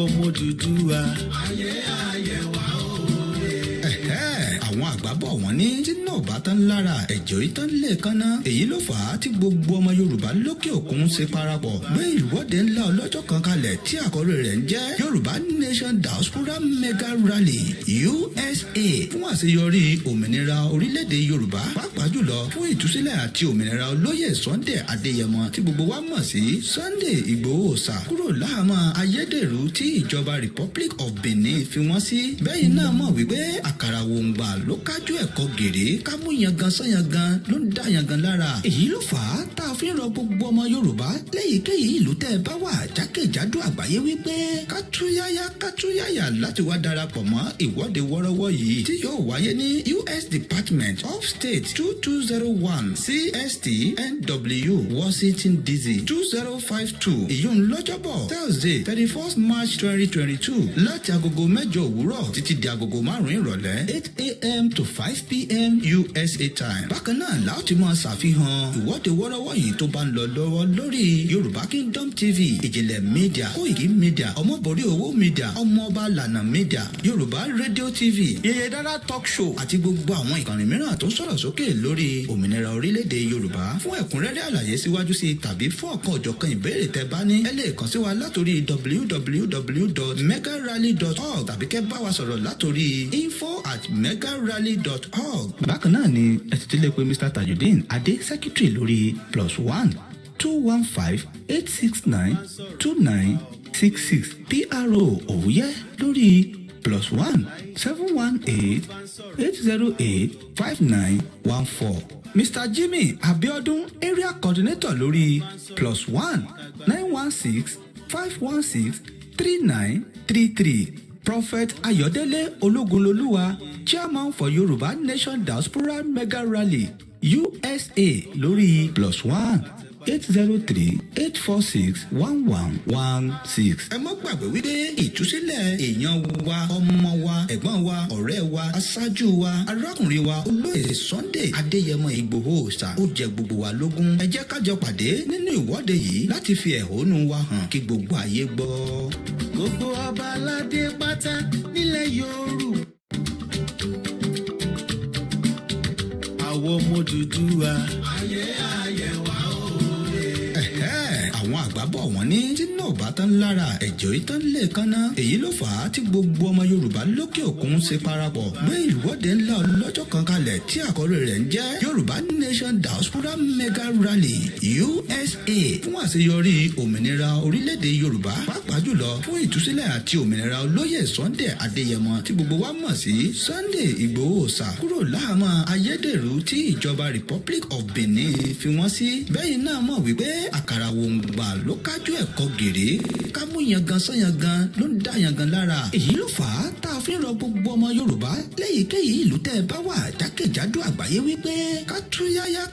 àwọn ọmọ Odùduwà. Ayé wa àwọn àgbà bọ̀ wọ́n ní tí náà bá tán lára ẹ̀jọ̀ ìtàn lè kánná èyí ló fà á tí gbogbo ọmọ Yorùbá lókè òkun ṣe parapọ̀ gbé ìwọ́de ńlá ọlọ́jọ́ kan kalẹ̀ tí àkọ́rí rẹ̀ ń jẹ́ Yorùbá Nation Diaspora Mega Rally USA fún àṣeyọrí òmìnira orílẹ̀-èdè Yorùbá pàápàá jùlọ fún ìtúsílẹ̀ àti òmìnira olóyè Sunday Adéyẹmọ tí gbogbo wa mọ̀ sí Sunday Igboho sà kúrò láhàámọ́ ayédèrú tí ìjọba Republic of Benin fi wọ́n sí bẹ́ẹ̀ náà mọ̀ wípé àkàrà wòǹgbà ló kájú ẹ̀kọ́ gèrè kámú yangan sányangan ló ń dá yangan lára èyí ló fà á tá a fi ń rọ gbogbo ọmọ Yorùbá léyìíkéyìí ìlú tẹ́ ẹ bá wà jákèjádò àgbáyé wípé kátúyáyà láti wá darapọ̀ mọ́ ìwọ́de wọ́rọ́wọ́ yìí tí yóò wáyé ní US Department of State 2201 CST NW Washington DC 2052 ìyún lọ́jọ́bọ̀ Thursday 31st March 2022 láti agogo 8 òwúrọ̀ títí di agogo 5 ìrọ̀lẹ́ 8 a.m. to 5 p.m. USA time. Bákan náà láti máa ṣàfihàn ìwọ́de wọ́rọ́wọ́ yìí tó bá ń lọ lọ́wọ́ lórí Yorùbá Kingdom TV, Ìjìnlẹ̀ Media, KOIKIMEDIA, Ọmọbọ̀rí Owó Media, Ọmọọba Lànà Media, Yorùbá Radio TV, Yèyé Dára Talk Show àti gbogbo àwọn ìkànnì mìíràn tó ń sọ̀rọ̀ sókè lórí òmìnira orílẹ̀-èdè Yorùbá. Fún ẹ̀kúnrẹ́rẹ́ àlàyé síwájú sí tàbí fún ọ̀kan òjọ̀kan ìbéèrè tẹ́ bá ní ẹ lè kàn sí wa látòrí www.megarally.org tàbí kẹ́ bá wa sọ̀rọ̀ látòrí info@megarally.org. Bákan náà ni ẹ ti lè pe Mr. Tajudeen Adé Secretary lórí +1 215 869 2966 PRO Òwúyẹ́ lórí +1 718 808 5914. Mr. Jimmy Abiodun Area Coordinator lórí +1 916 516 3933. Prophet Ayọ̀délé Ológunlolúwa Chairman for Yorùbá Nation Diaspora Mega Rally USA lórí +1 803 846 1116. ẹ má gbàgbé wípé ìtúsílẹ̀ èèyàn wa ọmọ wa ẹ̀gbọ́n wa ọ̀rẹ́ wa aṣáájú wa arákùnrin wa olóyè Sunday Adéyẹmọ Ìgbòho ṣá ó jẹ gbogbo wa lógún ẹ jẹ́ ká jọ pàdé nínú ìwọ́de yìí láti fi ẹ̀hónú wa hàn kí gbogbo ayé gbọ́. gbogbo ọba aládé pátá nílẹ̀ Yorùbá. àwọn ọmọ Odùduwà. ayé wa àwọn àgbà bọ̀ wọ́n ní tí náà bá tán lára ẹ̀jọ̀ ìtàn lè kánná èyí ló fà á tí gbogbo ọmọ Yorùbá lókè òkun ṣe parapọ̀ gbé ìwọ́de ńlá ọlọ́jọ́ kan kalẹ̀ tí àkọ́rí rẹ̀ ń jẹ́ Yorùbá Nation Diaspora Mega Rally USA fún àṣeyọrí òmìnira orílẹ̀-èdè Yorùbá pàápàá jùlọ fún ìtúsílẹ̀ àti òmìnira olóyè Sunday Adéyẹmọ tí gbogbo wa mọ̀ sí Sunday Igboho sà kúrò láhàámọ́ ayédèrú tí ìjọba Republic of Benin fi wọ́n sí bẹ́ẹ̀ náà mọ̀ wípé àkàrà wòǹgbà ló kájú ẹ̀kọ́ gèrè kámú yangan sányangan ló ń dá yangan lára èyí ló fà á tá a fi ń rọ gbogbo ọmọ Yorùbá léyìíkéyìí ìlú tẹ́ ẹ bá wà jákèjádò àgbáyé wípé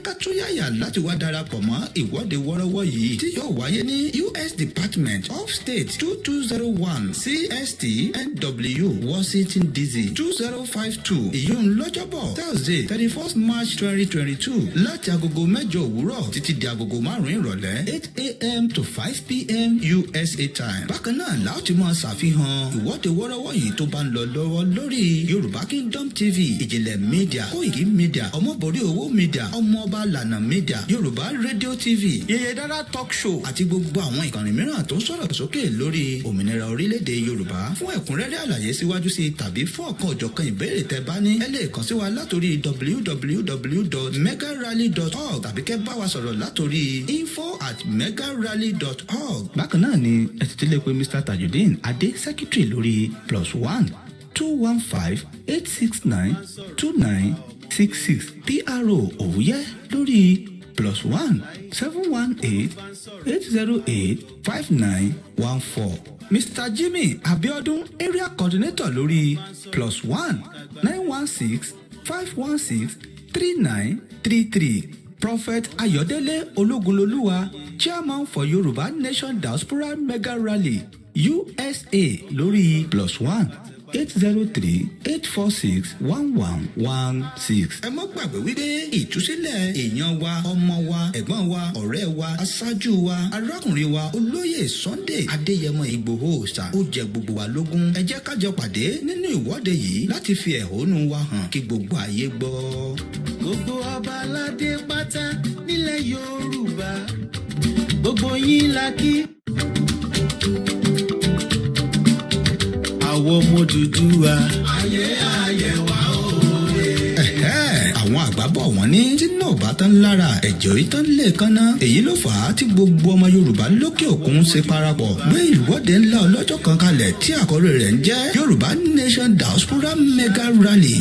kátúyáyà láti wá darapọ̀ mọ́ ìwọ́de wọ́rọ́wọ́ yìí tí yóò wáyé ní US Department of State 2201 CST NW Washington DC 2052 ìyún lọ́jọ́bọ̀ Thursday 31st March 2022 láti agogo 8 òwúrọ̀ títí di agogo 5 ìrọ̀lẹ́ 8 a.m. to 5 p.m. USA time. Bákan náà láti máa ṣàfihàn ìwọ́de wọ́rọ́wọ́ yìí tó bá ń lọ lọ́wọ́ lórí Yorùbá Kingdom TV, Ìjìnlẹ̀ Media, KOIKIMEDIA, Ọmọbọ̀rí Owó Media, Ọmọọba Lànà Media, Yorùbá Radio TV, Yèyé Dára Talk Show àti gbogbo àwọn ìkànnì mìíràn tó ń sọ̀rọ̀ sókè lórí òmìnira orílẹ̀-èdè Yorùbá. Fún ẹ̀kúnrẹ́rẹ́ àlàyé síwájú sí tàbí fún ọ̀kan òjọ̀kan ìbéèrè tẹ́ bá ní ẹ lè kàn sí wa látòrí www.megarally.org tàbí kẹ́ bá wa sọ̀rọ̀ látòrí info@megarally.org. Bákan náà ni ẹ ti lè pe Mr. Tajudeen Adé Secretary lórí +1 215 869 2966 PRO Òwúyẹ́ lórí +1 718 808 5914. Mr. Jimmy Abiodun Area Coordinator lórí +1 916 516 3933. Prophet Ayọ̀délé Ológunlolúwa Chairman for Yorùbá Nation Diaspora Mega Rally USA lórí +1 803-846-1116. ẹ má gbàgbé wípé ìtúsílẹ̀ èèyàn wa, ọmọ wa, ẹ̀gbọ́n wa, ọ̀rẹ́ wa, aṣáájú wa, arákùnrin wa, olóyè Sunday Adéyẹmọ Ìgbòho ṣá ó jẹ gbogbo wa lógún. ẹ jẹ́ ká jọ pàdé nínú ìwọ́de yìí láti fi ẹ̀hónú wa hàn kí gbogbo ayé gbọ́. Gbogbo ọba aládé pátá nílẹ̀ Yorùbá, gbogbo yín la kí. Àwọn ọmọ Odùduwà, ayé ayé wa òye. Àwọn àgbà bọ̀ wọ́n ní tí náà bá tán lára ẹ̀jẹ̀ orí tán lè kánná. Èyí ló fà á tí gbogbo ọmọ Yorùbá lókè òkun ṣe parapọ̀ gbé ìwọ́de ńlá ọlọ́jọ́ kan kalẹ̀ tí àkọ́rí rẹ̀ ń jẹ́ Yorùbá Nation Diaspora Mega Rally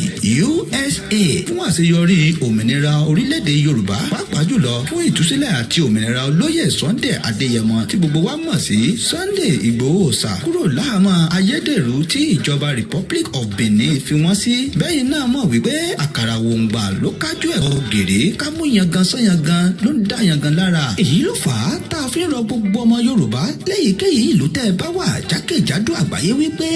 USA fún àṣeyọrí òmìnira orílẹ̀-èdè Yorùbá, pàápàá jùlọ fún ìtúsílẹ̀ àti òmìnira olóyè Sunday Adéyẹmọ tí gbogbo wa mọ̀ sí Sunday Ìgbòho ṣá kúrò láhàámọ́ ayédèrú tí ìjọba Republic of Benin fi wọ́n sí. Bẹ́ẹ̀ náà mọ̀ wípé àkàrà wòǹgbà ló kájú ẹ̀kọ́ gèrè kámú yangan sányangan ló ń dá yangan lára. Èyí ló fà á tá a fi rọ gbogbo ọmọ Yorùbá léyìíkéyìí ìlú tẹ́ ẹ bá wà jákèjádò àgbáyé wípé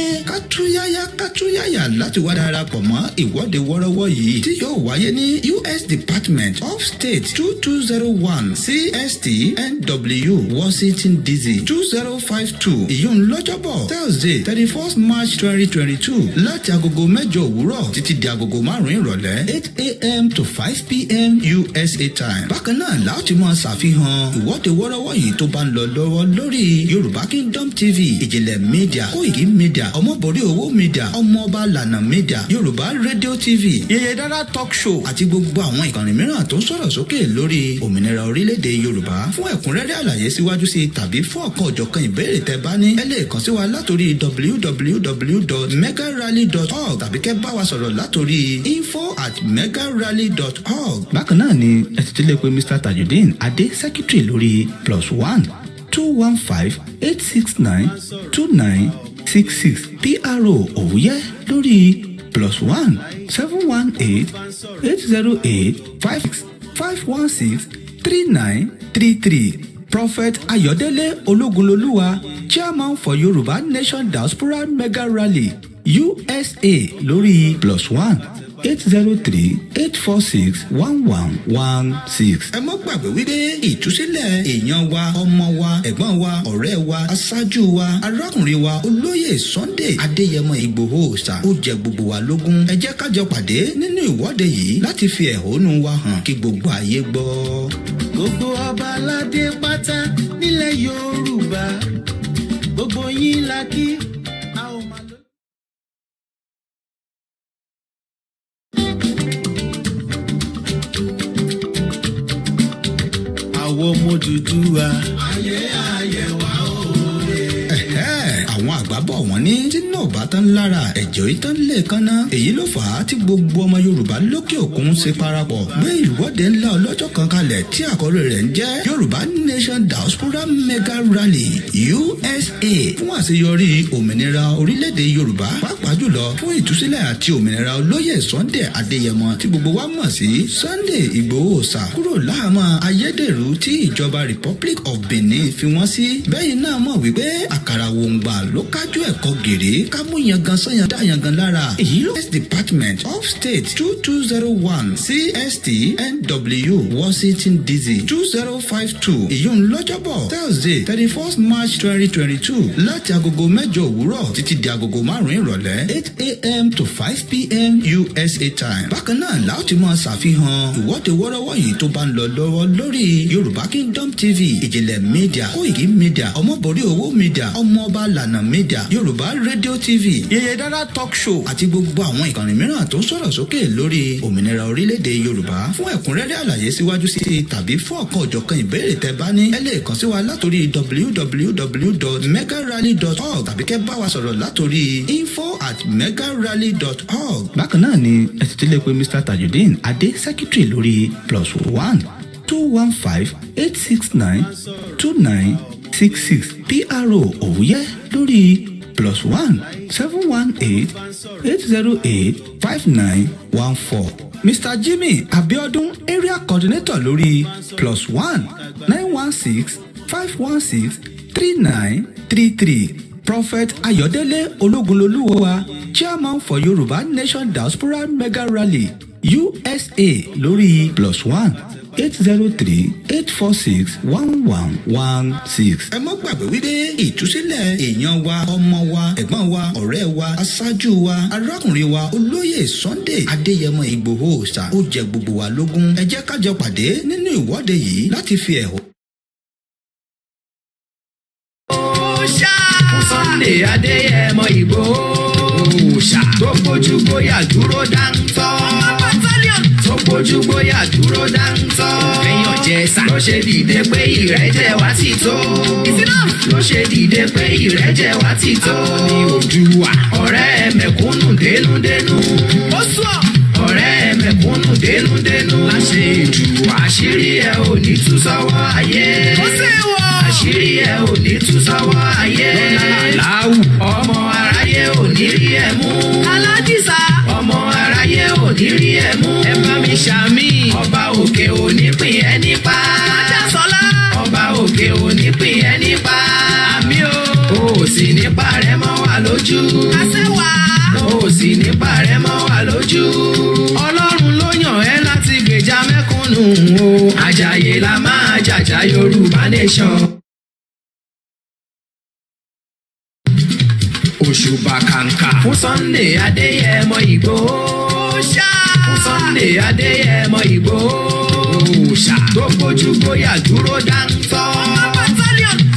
kátúyáyà láti wá darapọ̀ mọ́ ìwọ́de wọ́rọ́wọ́ yìí tí yóò wáyé ní US Department of State 2201 CST NW Washington DC 2052 ìyún lọ́jọ́bọ̀ Thursday 31st March 2022 láti agogo 8 òwúrọ̀ títí di agogo 5 ìrọ̀lẹ́ 8 a.m. to 5 p.m. USA time. Bákan náà láti máa ṣàfihàn ìwọ́de wọ́rọ́wọ́ yìí tó bá ń lọ lọ́wọ́ lórí Yorùbá Kingdom TV, Ìjìnlẹ̀ Media, KOIKIMEDIA, Ọmọborí Owó Media, Ọmọọba Lànà Media, Yorùbá Radio TV, Yèyé Dára Talk Show àti gbogbo àwọn ìkànnì mìíràn tó ń sọ̀rọ̀ sókè lórí òmìnira orílẹ̀-èdè Yorùbá. Fún ẹ̀kúnrẹ́rẹ́ àlàyé síwájú sí tàbí fún ọ̀kan òjọ̀kan ìbéèrè tẹ́ bá ní, ẹ lè kàn sí wa látòrí www.megarally.org tàbí kẹ́ bá wa sọ̀rọ̀ látòrí info@megarally.org. Bákan náà ni ẹ ti tẹ́lẹ̀ pé Mr. Tajudeen Adé Secretary lórí +1 215 869 2966 PRO Òwúyẹ́ lórí +1 718 808 516 3933. Prophet Ayọ̀délé Ológunlolúwa, Chairman for Yorùbá Nation Diaspora Mega Rally USA lórí +1 803-846-1116. ẹ má gbàgbé wípé ìtúsílẹ̀ èèyàn wa, ọmọ wa, ẹ̀gbọ́n wa, ọ̀rẹ́ wa, aṣáájú wa, arákùnrin wa, olóyè Sunday Adéyẹmọ Ìgbòho ṣá ó jẹ gbogbo wa lógún. ẹ jẹ́ ká jọ pàdé nínú ìwọ́de yìí láti fi ẹ̀hónú wa hàn kí gbogbo ayé gbọ́. Gbogbo ọba aládé pátá nílẹ̀ Yorùbá, gbogbo yín la kí. Àwọn ọmọ Odùduwà, ayé ayé wa òye. Àwọn àgbà bọ̀ wọ́n ní tí náà bá tán lára ẹ̀jẹ̀ orí tán lè kánná. Èyí ló fà á tí gbogbo ọmọ Yorùbá lókè òkun ṣe parapọ̀ gbé ìwọ́de ńlá ọlọ́jọ́ kan kalẹ̀ tí àkọ́rí rẹ̀ ń jẹ́ Yorùbá Nation Diaspora Mega Rally USA fún àṣeyọrí òmìnira orílẹ̀-èdè Yorùbá, pàápàá jùlọ fún ìtúsílẹ̀ àti òmìnira olóyè Sunday Adéyẹmọ tí gbogbo wa mọ̀ sí Sunday Ìgbòho ṣá kúrò láhàámọ́ ayédèrú tí ìjọba Republic of Benin fi wọ́n sí. Bẹ́ẹ̀ náà mọ̀ wípé àkàrà wòǹgbà ló kájú ẹ̀kọ́ gèrè kámú yangan sányan dá yangan lára. Èyí ló US Department of State 2201 CST NW Washington DC 2052 ìyún lọ́jọ́bọ̀ Thursday 31st March 2022 láti agogo 8 òwúrọ̀ títí di agogo 5 ìrọ̀lẹ́ 8 a.m. to 5 p.m. USA time. Bákan náà láti máa ṣàfihàn ìwọ́de wọ́rọ́wọ́ yìí tó bá ń lọ lọ́wọ́ lórí Yorùbá Kingdom TV, Ìjìnlẹ̀ Media, KOIKIMEDIA, Ọmọborí Owó Media, Ọmọọba Lànà Media, Yorùbá Radio TV, Yèyé Dára Talk Show àti gbogbo àwọn ìkànnì mìíràn tó ń sọ̀rọ̀ sókè lórí òmìnira orílẹ̀-èdè Yorùbá. Fún ẹ̀kúnrẹ́rẹ́ àlàyé síwájú sí tàbí fún ọ̀kan òjọ̀kan ìbéèrè tẹ́ bá ní, ẹ lè kàn sí wa látòrí www.megarally.org tàbí kẹ́ bá wa sọ̀rọ̀ látòrí info@megarally.org. Bákan náà ni ẹ ti tẹ́lẹ̀ pé Mr. Tajudeen Adé Secretary lórí +1 215 869 2966 PRO Òwúyẹ́ lórí +1 718 808 5914. Mr. Jimmy Abiodun Area Coordinator lórí +1 916 516 3933. Prophet Ayọ̀délé Ológunlolúwa, Chairman for Yoruba Nation Diaspora Mega Rally USA lórí +1 803-846-1116. ẹ má gbàgbé wípé ìtúsílẹ̀ èèyàn wa, ọmọ wa, ẹ̀gbọ́n wa, ọ̀rẹ́ wa, aṣáájú wa, arákùnrin wa, olóyè Sunday Adéyẹmọ Ìgbòho Òòṣà ó jẹ gbogbo wa lógún. ẹ jẹ́ ká jọ pàdé nínú ìwọ́de yìí láti fi ẹ̀hónú. Sunday Adéyẹmọ Ìgbòho Òòṣà tó gbójú gbóyà dúró dáńtọ́. Tó gbójú gbóyà dúró dáńtọ́. Èèyàn Jẹ̀ṣà ló ṣe dìde pé ìrẹ́jẹ wa ti tó. Ló ṣe dìde pé ìrẹ́jẹ wa ti tó. Ní Oòduà ọ̀rẹ́ mẹ̀kúnnù dénúdénú. Ó sọ ọ̀rẹ́ mẹ̀kúnnù dénúdénú. Láṣẹ ètùtù àṣírí ẹ̀ ò ní tú sọ́wọ́ ayé. Ó sì wọ̀ àṣírí ẹ̀ ò ní tú sọ́wọ́ ayé. Láwù ọmọ aráyé ò ní rí ẹ̀ mú. Aládìsá ọmọ aráyé ò ní rí ẹ̀ mú. Ẹ bá mi ṣàmì ọba òkè ò ní pín ẹ nípa. Májàsọ́lá ọba òkè ò ní pín ẹ nípa. Àmì o ò sì nípa rẹ mọ́ wa lójú. Àṣẹwà ò sì nípa rẹ mọ́ wa lójú. Ọlọ́run ló yàn ẹ́ láti gbèjà mẹ́kúnnù o. Àjàyè la máa jàjà Yorùbá nation. Òṣùbà kàǹkà fún Sunday Adéyẹmọ Ìgbòho Òòṣà. Fún Sunday Adéyẹmọ Ìgbòho Òòṣà tó gbójú gbóyà dúró dáńtọ́.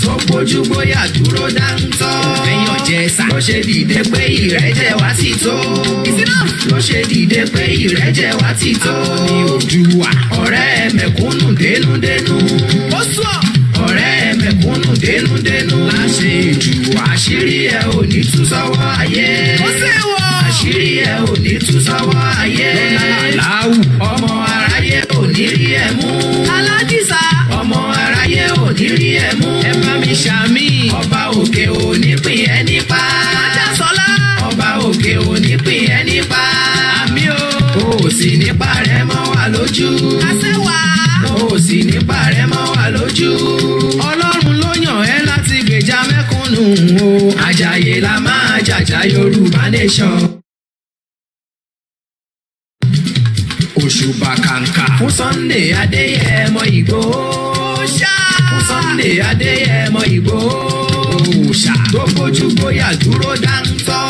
Tó gbójú gbóyà dúró dáńtọ́. Èèyàn Jẹ̀ṣà ló ṣe dìde pé ìrẹ́jẹ wa ti tó. Ló ṣe dìde pé ìrẹ́jẹ wa ti tó. Ní Oòduà ọ̀rẹ́ mẹ̀kúnnù dénúdénú. Ó sọ ọ̀rẹ́ mẹ̀kúnnù dénúdénú. Láṣẹ ètùtù àṣírí ẹ̀ ò ní tú sọ́wọ́ ayé. Ó sì wọ̀ àṣírí ẹ̀ ò ní tú sọ́wọ́ ayé. Láwù ọmọ aráyé ò ní rí ẹ̀ mú. Aládìsá ọmọ aráyé ò ní rí ẹ̀ mú. Ẹ bá mi ṣàmì ọba òkè ò ní pín ẹ nípa. Májàsọ́lá ọba òkè ò ní pín ẹ nípa. Àmì o ò sì nípa rẹ mọ́ wa lójú. Àṣẹwà ò sì nípa rẹ mọ́ wa lójú. Ọlọ́run ló yàn ẹ́ láti gbèjà mẹ́kúnnù o. Àjàyè la máa jàjà Yorùbá nation. Òṣùbà kàǹkà fún Sunday Adéyẹmọ Ìgbòho Òòṣà. Fún Sunday Adéyẹmọ Ìgbòho Òòṣà tó gbójú gbóyà dúró dáńtọ́.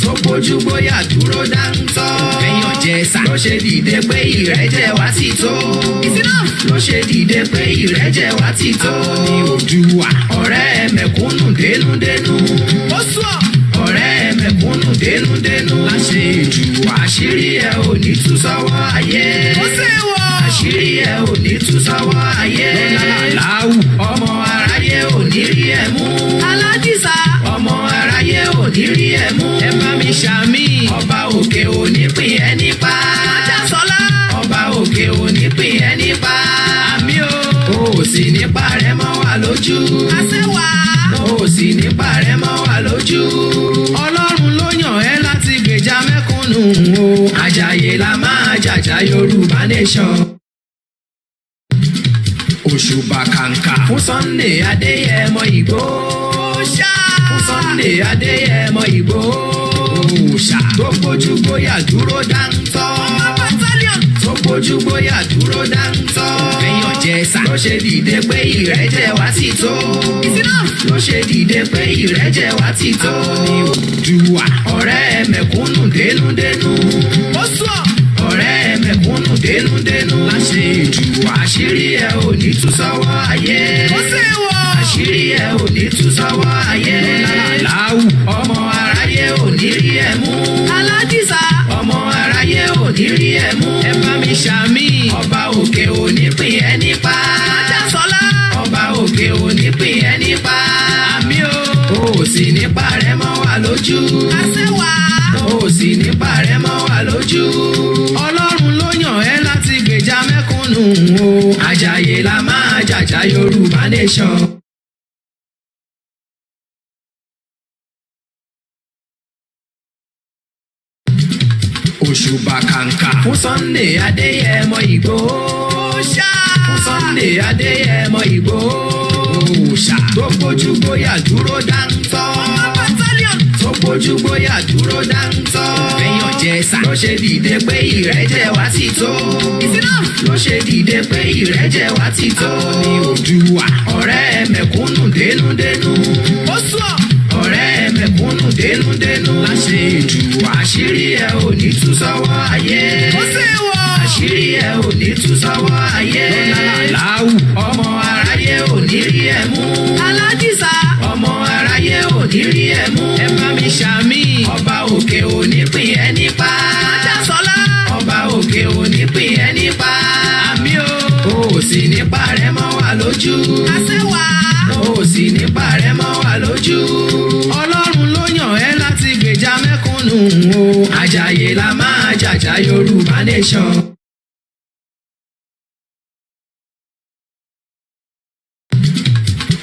Tó gbójú gbóyà dúró dáńtọ́. Èèyàn Jẹ̀ṣà ló ṣe dìde pé ìrẹ́jẹ wa ti tó. Ló ṣe dìde pé ìrẹ́jẹ wa ti tó. Ní Oòduà ọ̀rẹ́ mẹ̀kúnnù dénúdénú. Ó sọ ọ̀rẹ́ mẹ̀kúnnù dénúdénú. Láṣẹ ètùtù àṣírí ẹ̀ ò ní tú sọ́wọ́ ayé. Ó sì wọ̀ àṣírí ẹ̀ ò ní tú sọ́wọ́ ayé. Láwù ọmọ aráyé ò ní rí ẹ̀ mú. Aládìsá ọmọ aráyé ò ní rí ẹ̀ mú. Ẹ bá mi ṣàmì ọba òkè ò ní pín ẹ nípa. Májàsọ́lá ọba òkè ò ní pín ẹ nípa. Àmì o ò sì nípa rẹ mọ́ wa lójú. Àṣẹwà ò sì nípa rẹ mọ́ wa lójú. Ọlọ́run ló yàn ẹ́ láti gbèjà mẹ́kúnnù o. Àjàyè la máa jàjà Yorùbá nation. Òṣùbà kàǹkà fún Sunday Adéyẹmọ Ìgbòho Òòṣà. Fún Sunday Adéyẹmọ Ìgbòho Òòṣà tó gbójú gbóyà dúró dáńtọ́. Tó gbójú gbóyà dúró dáńtọ́. Èèyàn Jẹ̀ṣà ló ṣe dìde pé ìrẹ́jẹ wa ti tó. Ló ṣe dìde pé ìrẹ́jẹ wa ti tó. Ní Oòduà ọ̀rẹ́ mẹ̀kúnnù dénúdénú. Ó sọ ọ̀rẹ́ mẹ̀kúnnù dénúdénú. Láṣẹ ètùtù àṣírí ẹ̀ ò ní tú sọ́wọ́ ayé. Ó sì wọ̀ àṣírí ẹ̀ ò ní tú sọ́wọ́ ayé. Láwù ọmọ aráyé ò ní rí ẹ̀ mú. Aládìsá ọmọ aráyé ò ní rí ẹ̀ mú. Ẹ bá mi ṣàmì ọba òkè ò ní pín ẹ nípa. Májàsọ́lá ọba òkè ò ní pín ẹ nípa. Àmì o ò sì nípa rẹ mọ́ wa lójú. Àṣẹwà ò sì nípa rẹ mọ́ wa lójú. Ọlọ́run ló yàn ẹ́ láti gbèjà mẹ́kúnnù o. Àjàyè la máa jàjà Yorùbá nation. Òṣùbà kàǹkà fún Sunday Adéyẹmọ Ìgbòho Òòṣà. Fún Sunday Adéyẹmọ Ìgbòho òòṣà tó gbójú gbóyà dúró dáńtọ́. Battalion tó gbójú gbóyà dúró dáńtọ́. Èèyàn jẹ̀sà ló ṣe dìde pé ìrẹ́jẹ wá ti tó. Ló ṣe dìde pé ìrẹ́jẹ wá ti tó. Ní Oòduà ọ̀rẹ́ mẹ̀kúnnù dénúdénú. Ó sùn ọ̀rẹ́ mẹ̀kúnnù dénúdénú. Láṣẹ ètù àṣírí ẹ ò ní tú sọ́wọ́ ayé. Ó sì wọ̀ àṣírí ẹ ò ní tú sọ́wọ́ ayé. Láwù ọmọ aráyé ò ní rí ẹ mú. Aládìsá ọmọ aráyé ò ní rí ẹ mú. Ẹ bá mi ṣàmì ọba òkè ò ní pín ẹ nípa. Májàsọ́lá ọba òkè ò ní pín ẹ nípa. Àmì o sì nípa rẹ mọ́ wà lójú. Àṣẹwà o sì nípa rẹ mọ́ wà lójú. Ọlọ́run ló yàn ẹ́ láti gbèjà mẹ́kúnnù o. Àjàyè la máa jàjà Yorùbá nation.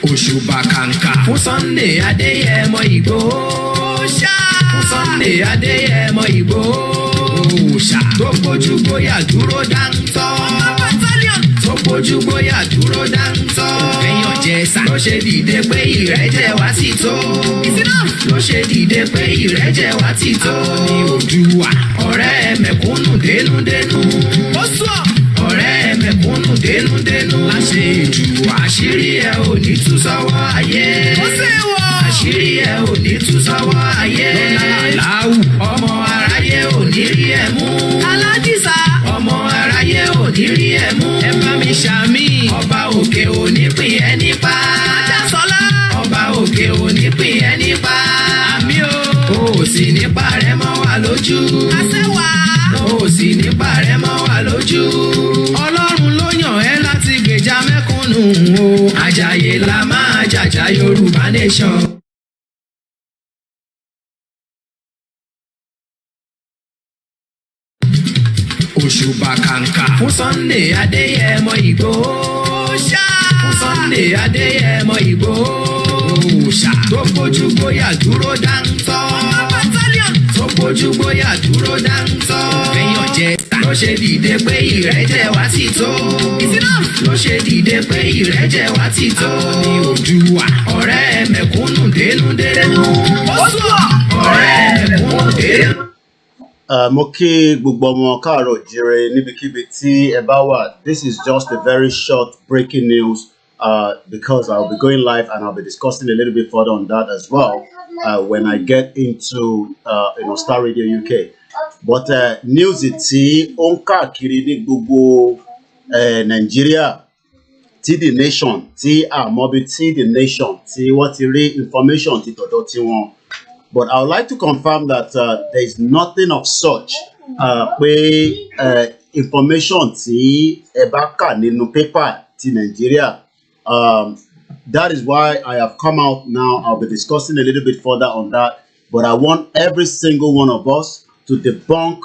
Òṣùbà kàǹkà fún Sunday Adéyẹmọ Ìgbòho. Fún Sunday Adéyẹmọ Ìgbòho. Òòṣà tó gbójú gbóyà dúró dáńtọ́. Battalion tó gbójú gbóyà dúró dáńtọ́. Èèyàn jẹ̀sà ló ṣe dìde pé ìrẹ́jẹ wá ti tó. Ló ṣe dìde pé ìrẹ́jẹ wá ti tó. Ní Oòduà ọ̀rẹ́ mẹ̀kúnnù dénúdénú. Ó sùn ọ̀rẹ́ mẹ̀kúnnù dénúdénú. Láṣẹ ètù àṣírí ẹ ò ní tú sọ́wọ́ ayé. Ó sì wọ̀ àṣírí ẹ ò ní tú sọ́wọ́ ayé. Láwù ọmọ aráyé ò ní rí ẹ mú. Aládìsá ọmọ aráyé ò ní rí ẹ mú. Ẹ bá mi ṣàmì ọba òkè ò ní pín ẹ nípa. Májàsọ́lá ọba òkè ò ní pín ẹ nípa. Àmì o sì nípa rẹ mọ́ wà lójú. Àṣẹwà o sì nípa rẹ mọ́ wà lójú. Ọlọ́run ló yàn ẹ́ láti gbèjà mẹ́kúnnù o. Àjàyè la máa jàjà Yorùbá nation. Òṣùbà kàǹkà fún Sunday Adéyẹmọ Ìgbòho. Fún Sunday Adéyẹmọ Ìgbòho. Òòṣà tó gbójú gbóyà dúró dáńtọ́. Battalion tó gbójú gbóyà dúró dáńtọ́. Èèyàn jẹ̀sà ló ṣe dìde pé ìrẹ́jẹ wá ti tó. Ló ṣe dìde pé ìrẹ́jẹ wá ti tó. Ní Oòduà ọ̀rẹ́ mẹ̀kúnnù dénúdénú. Ó sùn ọ̀rẹ́ mẹ̀kúnnù dénú. Mo kí gbogbo ọmọ káàárọ̀ jíire níbikíbi tí ẹ bá wà. This is just a very short breaking news because I'll be going live and I'll be discussing a little bit further on that as well when I get into Starr Radio UK. But news tí ó ń káàkiri ní gbogbo Nàìjíríà tí The Nation tí àmọ́bí tí The Nation tí wọ́n ti rí information ti tọ̀dọ̀ tí wọ́n. But I would like to confirm that there is nothing of such information tí ẹ bá kà nínú paper ti Nigeria. That is why I have come out now. I'll be discussing a little bit further on that. But I want every single one of us to debunk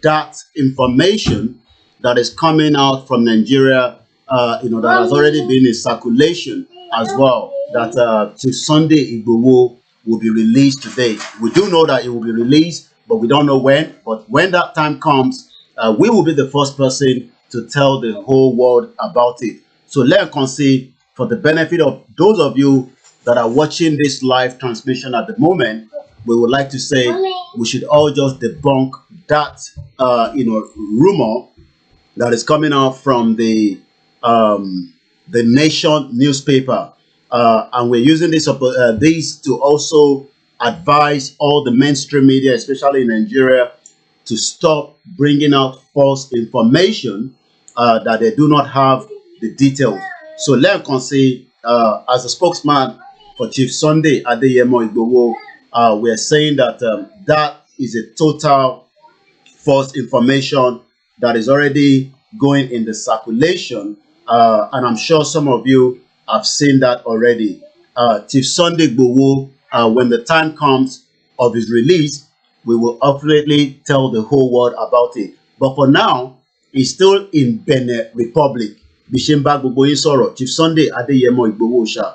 that information that is coming out from Nigeria, that has already been in circulation as well, that till Sunday Igboho will be released today. We do know that it will be released, but we don't know when. But when that time comes, we will be the first person to tell the whole world about it. So let us see, for the benefit of those of you that are watching this live transmission at the moment, we would like to say we should all just debunk that, rumor that is coming out from the Nation newspaper. And we're using this to also advise all the mainstream media, especially in Nigeria, to stop bringing out false information that they do not have the details. So let us see, as a spokesman for Chief Sunday Adéyẹmọ Ìgbòho, we're saying that that is a total false information that is already going in the circulation. And I'm sure some of you have seen that already. Chief Sunday Igboho, when the time comes of his release, we will ultimately tell the whole world about it. But for now, he's still in Benin Republic. Bishimba Gbogbo Soro, Chief Sunday Adéyẹmọ Ìgbòho Sha.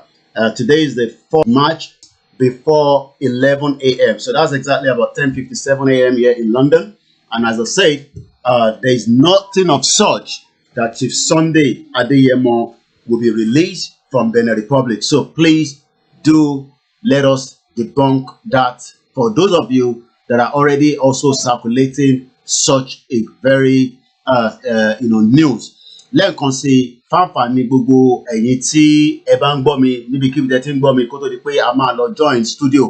Today is the 4th March before 11 a.m. So that's exactly about 10:57 a.m. here in London. And as I said, there is nothing of such that Chief Sunday Adéyẹmọ will be released from Benin Republic. So please do let us debunk that for those of you that are already also circulating such a very news. Lẹ́ẹ̀kan sí fáǹfààní gbogbo ẹ̀yin tí ẹ bá ń gbọ́ mi níbikíbi tẹ́ ti ń gbọ́ mi kó tó di pé a máa lọ join studio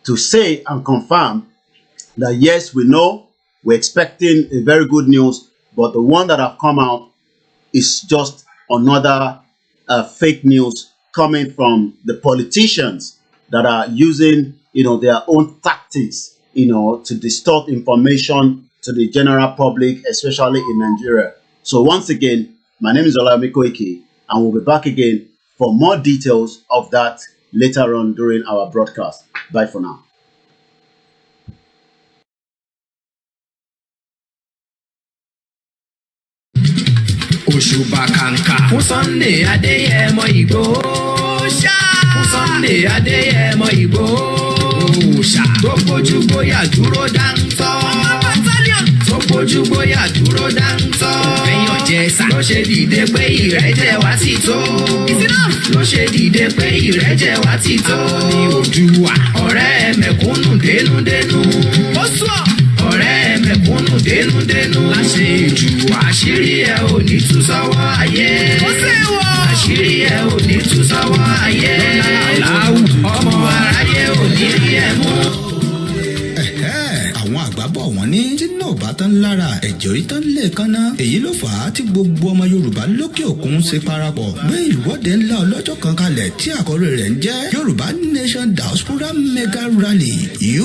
to say and confirm that yes, we know we're expecting a very good news, but the one that have come out is just another fake news coming from the politicians that are using, their own tactics, to distort information to the general public, especially in Nigeria. So once again, my name is Olayomi Koiki, and we'll be back again for more details of that later on during our broadcast. Bye for now. Òṣùbà kàǹkà fún Sunday Adéyẹmọ Ìgbòho ṣá. Fún Sunday Adéyẹmọ Ìgbòho ṣá. Tó gbójú gbóyà dúró dáńtọ́. Tó gbójú gbóyà dúró dáńtọ́. Èèyàn jẹ̀sà ló ṣe dìde pé ìrẹ́jẹ wá ti tó. Ló ṣe dìde pé ìrẹ́jẹ wá ti tó. Ní Oòduà ọ̀rẹ́ mẹ̀kúnnù dénúdénú. Ó sọ ọ̀rẹ́ mẹ̀kúnnù dénúdénú. Láṣẹ ìjù àṣírí ẹ̀ ò ní tú sọ́wọ́ ayé. Ó sì wọ̀. Àṣírí ẹ̀ ò ní tú sọ́wọ́ ayé. Láwù ọmọ aráyé ò ní rí ẹ̀ mú. Àwọn àgbà bọ̀ wọ́n ní tí náà bá tán lára ẹ̀jẹ̀ orí tán lè kánná. Èyí ló fà á tí gbogbo ọmọ Yorùbá lókè òkun ṣe parapọ̀ gbé ìwọ́de ńlá ọlọ́jọ́ kan kalẹ̀ tí àkọ́rí rẹ̀ ń jẹ́ Yorùbá Nation Diaspora Mega Rally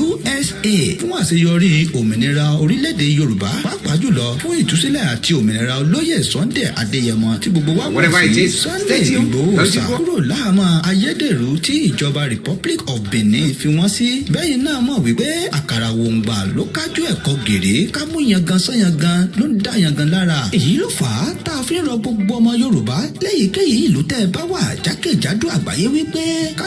USA fún àṣeyọrí òmìnira orílẹ̀-èdè Yorùbá pàápàá jùlọ fún ìtúsílẹ̀ àti òmìnira olóyè Sunday Adéyẹmọ tí gbogbo wa wọ̀ sí Sunday Igboho sá kúrò láàmú ayédèrú tí ìjọba Republic of Benin fi wọ́n sí. Bẹ́yìn náà mọ̀ wípé àkàrà wòǹgbà ló kájú ẹ̀kọ́ gèrè ká mú yangan sányangan ló ń dá yangan lára. Èyí ló fà á tá a fi ń rọ gbogbo ọmọ Yorùbá léyìíkéyìí ìlú tẹ́ ẹ bá wà jákèjádò àgbáyé wípé ká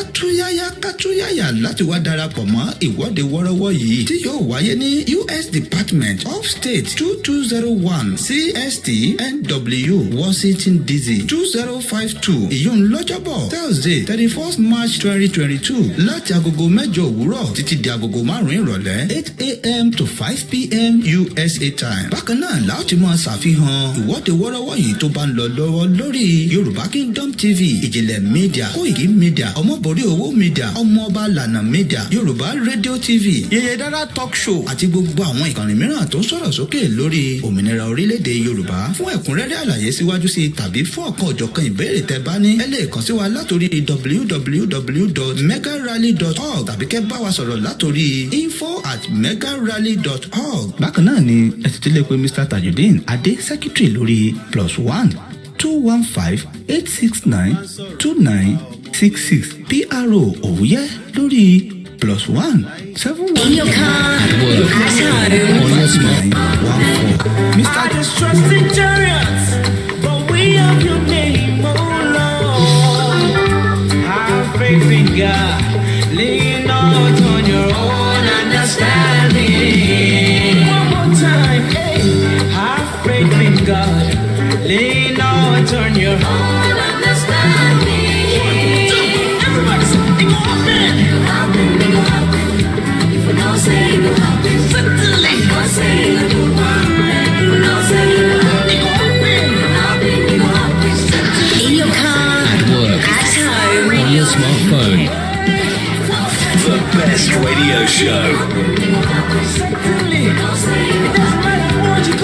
túyáyá láti wá darapọ̀ mọ́ ìwọ́de wọ́rọ́wọ́ yìí tí yóò wáyé ní US Department of State 2201 CST NW Washington DC 2052 ìyún lọ́jọ́bọ̀ Thursday 31st March 2022 láti agogo 8 òwúrọ̀ títí di agogo 5 ìrọ̀lẹ́ 8 a.m. to 5 p.m. USA time. Bákan náà láti máa ṣàfihàn ìwọ́de wọ́rọ́wọ́ yìí tó bá ń lọ lọ́wọ́ lórí Yorùbá Kingdom TV, Ìjìnlẹ̀ Media, KOIKIMEDIA, Ọmọborí Owó Media, Ọmọọba Lànà Media, Yorùbá Radio TV, Yèyé Dára Talk Show àti gbogbo àwọn ìkànnì mìíràn tó ń sọ̀rọ̀ sókè lórí òmìnira orílẹ̀-èdè Yorùbá. Fún ẹ̀kúnrẹ́rẹ́ àlàyé síwájú sí tàbí fún ọ̀kan òjọ̀kan ìbéèrè tẹ́ bá ní ẹ lè kàn sí wa látòrí www.megarally.org tàbí kẹ́ bá wa sọ̀rọ̀ látòrí info@megarally.org. Bákan náà ni ẹ ti lè pe Mr. Tajudeen Adé Secretary lórí +1 215 869 2966 PRO Òwúyẹ́ lórí +1 711 I just trust in chariots, but we have your name, oh Lord. Have faith in God, lean not on your own understanding. One more time, hey. Have faith in God, lean not on your own understanding. Everybody say, it will happen. It will happen, it will happen. If we don't say it will happen, certainly. If we say it will happen, if we don't say it will happen, it will happen. It will happen, it will happen. In your car, at work, at home, on your smartphone. The best radio show.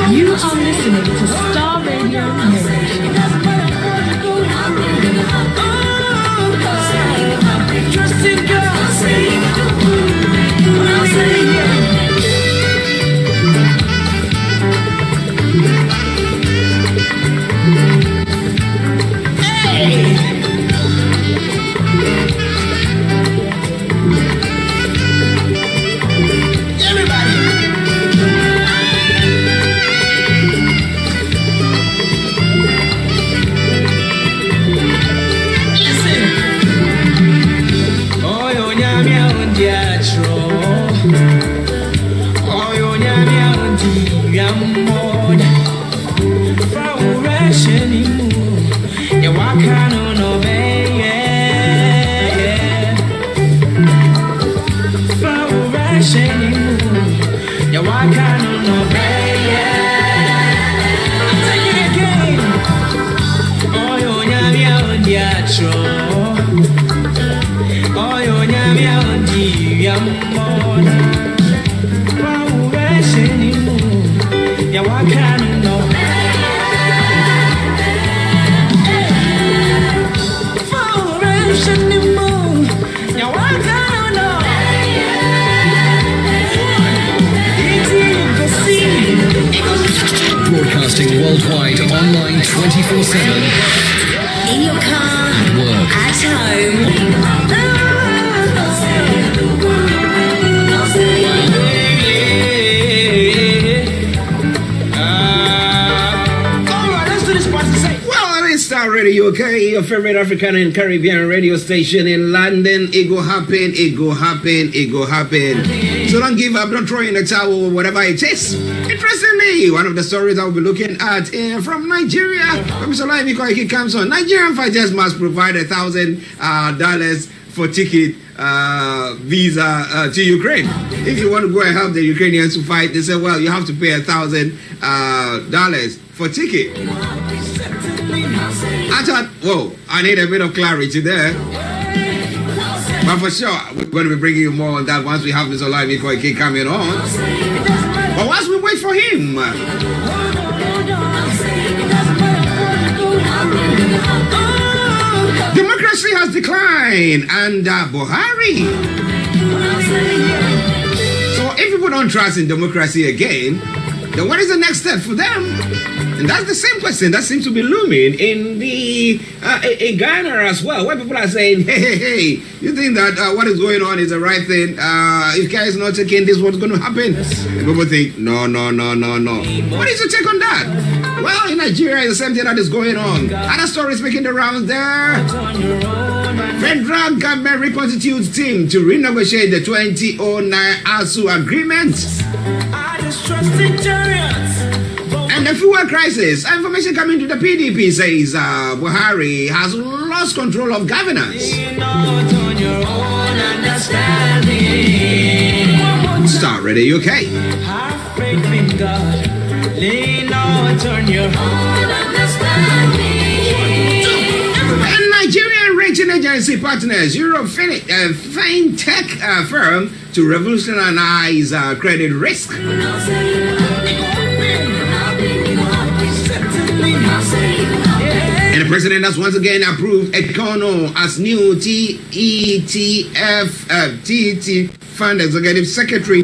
You are listening to Starr Radio News. Trust in God. no I'm taking it again. Oh, yo, nyami on the atro. Oh, yo, nyami on the yamona. Wow, we're sending more. Yeah, what can you know? Broadcasting worldwide, online 24/7. In your car, At work. at home. Alright, let's do this part to say. Well, it is Starr Radio UK, your favorite African and Caribbean radio station in London. It go happen, it go happen, it go happen. So don't give up, don't throw in the towel or whatever it is. Interestingly, one of the stories I will be looking at from Nigeria, when Mr. Olayomi Koiki comes on, Nigerian fighters must provide $1,000 for ticket visa to Ukraine. If you want to go and help the Ukrainians to fight, they say, well, you have to pay $1,000 for ticket. I thought, whoa, I need a bit of clarity there. But for sure, we're going to be bringing you more on that once we have Mr. Olayomi Koiki coming on. But once we wait for him, democracy has declined under Buhari. So if people don't trust in democracy again, then what is the next step for them? And that's the same question that seems to be looming in in Ghana as well, where people are saying, hey, you think that what is going on is the right thing? If care is not taking this, what's going to happen? And people think, no. What is your take on that? Well, in Nigeria, it's the same thing that is going on. Other stories making the rounds there. Federal government reconstitutes team to renegotiate the 2009 ASU agreement. I just trust Nigerians. And the fuel crisis. Information coming to the PDP says Buhari has lost control of governance. Lean not on your own understanding. Starr Radio UK. Have faith in God. Lean not on your own understanding. And Nigerian rating agency partners Europe fintech firm to revolutionize credit risk. And the president has once again approved KANU as new TET Fund Executive Secretary.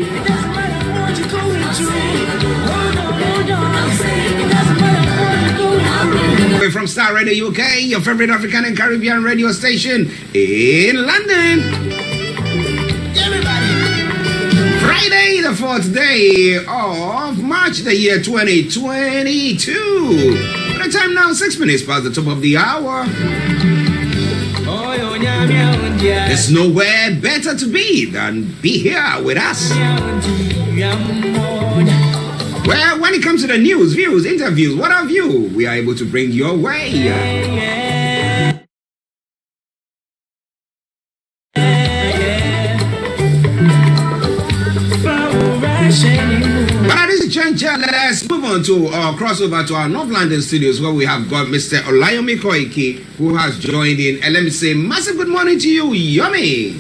From Starr Radio UK, your favorite African and Caribbean radio station in London. Friday, the 4th day of March, the year 2022. The time now, 6 minutes past the top of the hour. There's nowhere better to be than be here with us. Well, when it comes to the news, views, interviews, what have you, we are able to bring your way. But at this juncture, let's move on to crossover to our North London studios where we have got Mr. Olayomi Koiki, who has joined in. And let me say massive good morning to you, Yomi.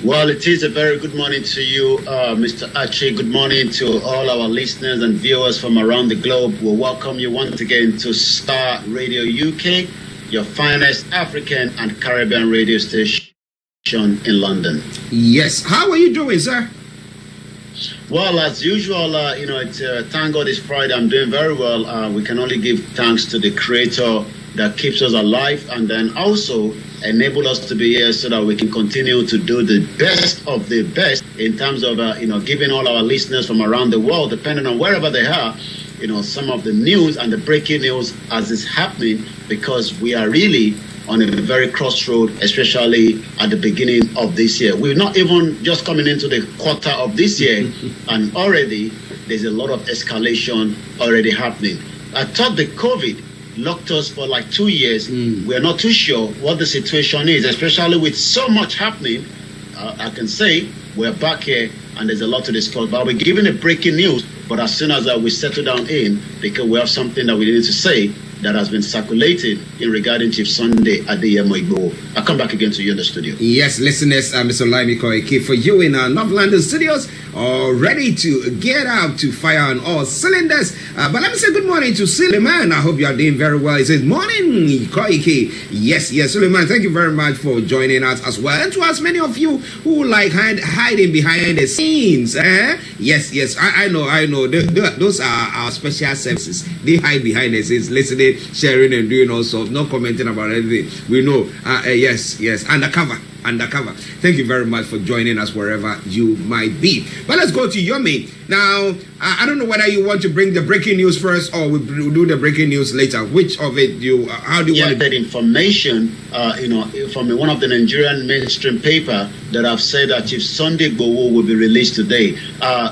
Well, it is a very good morning to you, Mr. Archie. Good morning to all our listeners and viewers from around the globe. We welcome you once again to Starr Radio UK, your finest African and Caribbean radio station in London. Yes. How are you doing, sir? Well, as usual, thank God it's Friday. I'm doing very well. We can only give thanks to the Creator that keeps us alive and then also enable us to be here so that we can continue to do the best of the best in terms of, giving all our listeners from around the world, depending on wherever they are, some of the news and the breaking news as it's happening, because we are really on a very crossroad, especially at the beginning of this year. We're not even just coming into the quarter of this year, and already there's a lot of escalation already happening. I thought the COVID locked us for like 2 years. We're not too sure what the situation is, especially with so much happening. I can say we're back here and there's a lot to discuss. But I'll be giving a breaking news. But as soon as we settle down because we have something that we need to say that has been circulated in regarding Chief Sunday Adeyemo Igboho. I'll come back again to you in the studio. Yes, listeners, Mr. Olayomi Koiki, for you in our North London studios, all ready to get out to fire on all cylinders. But let me say good morning to Suleiman. I hope you are doing very well. He says, morning, Koiki. Yes, Suleiman, thank you very much for joining us as well. And to as many of you who like hiding behind the scenes. Yes, I know. Those are our special services. They hide behind the scenes, listening, sharing, and doing all sorts, not commenting about anything. We know. Yes, undercover. Thank you very much for joining us wherever you might be. But let's go to Yomi. Now, I don't know whether you want to bring the breaking news first or we'll do the breaking news later. Which of it how do you want to... that information, from one of the Nigerian mainstream paper that have said that Chief Sunday Igboho will be released today.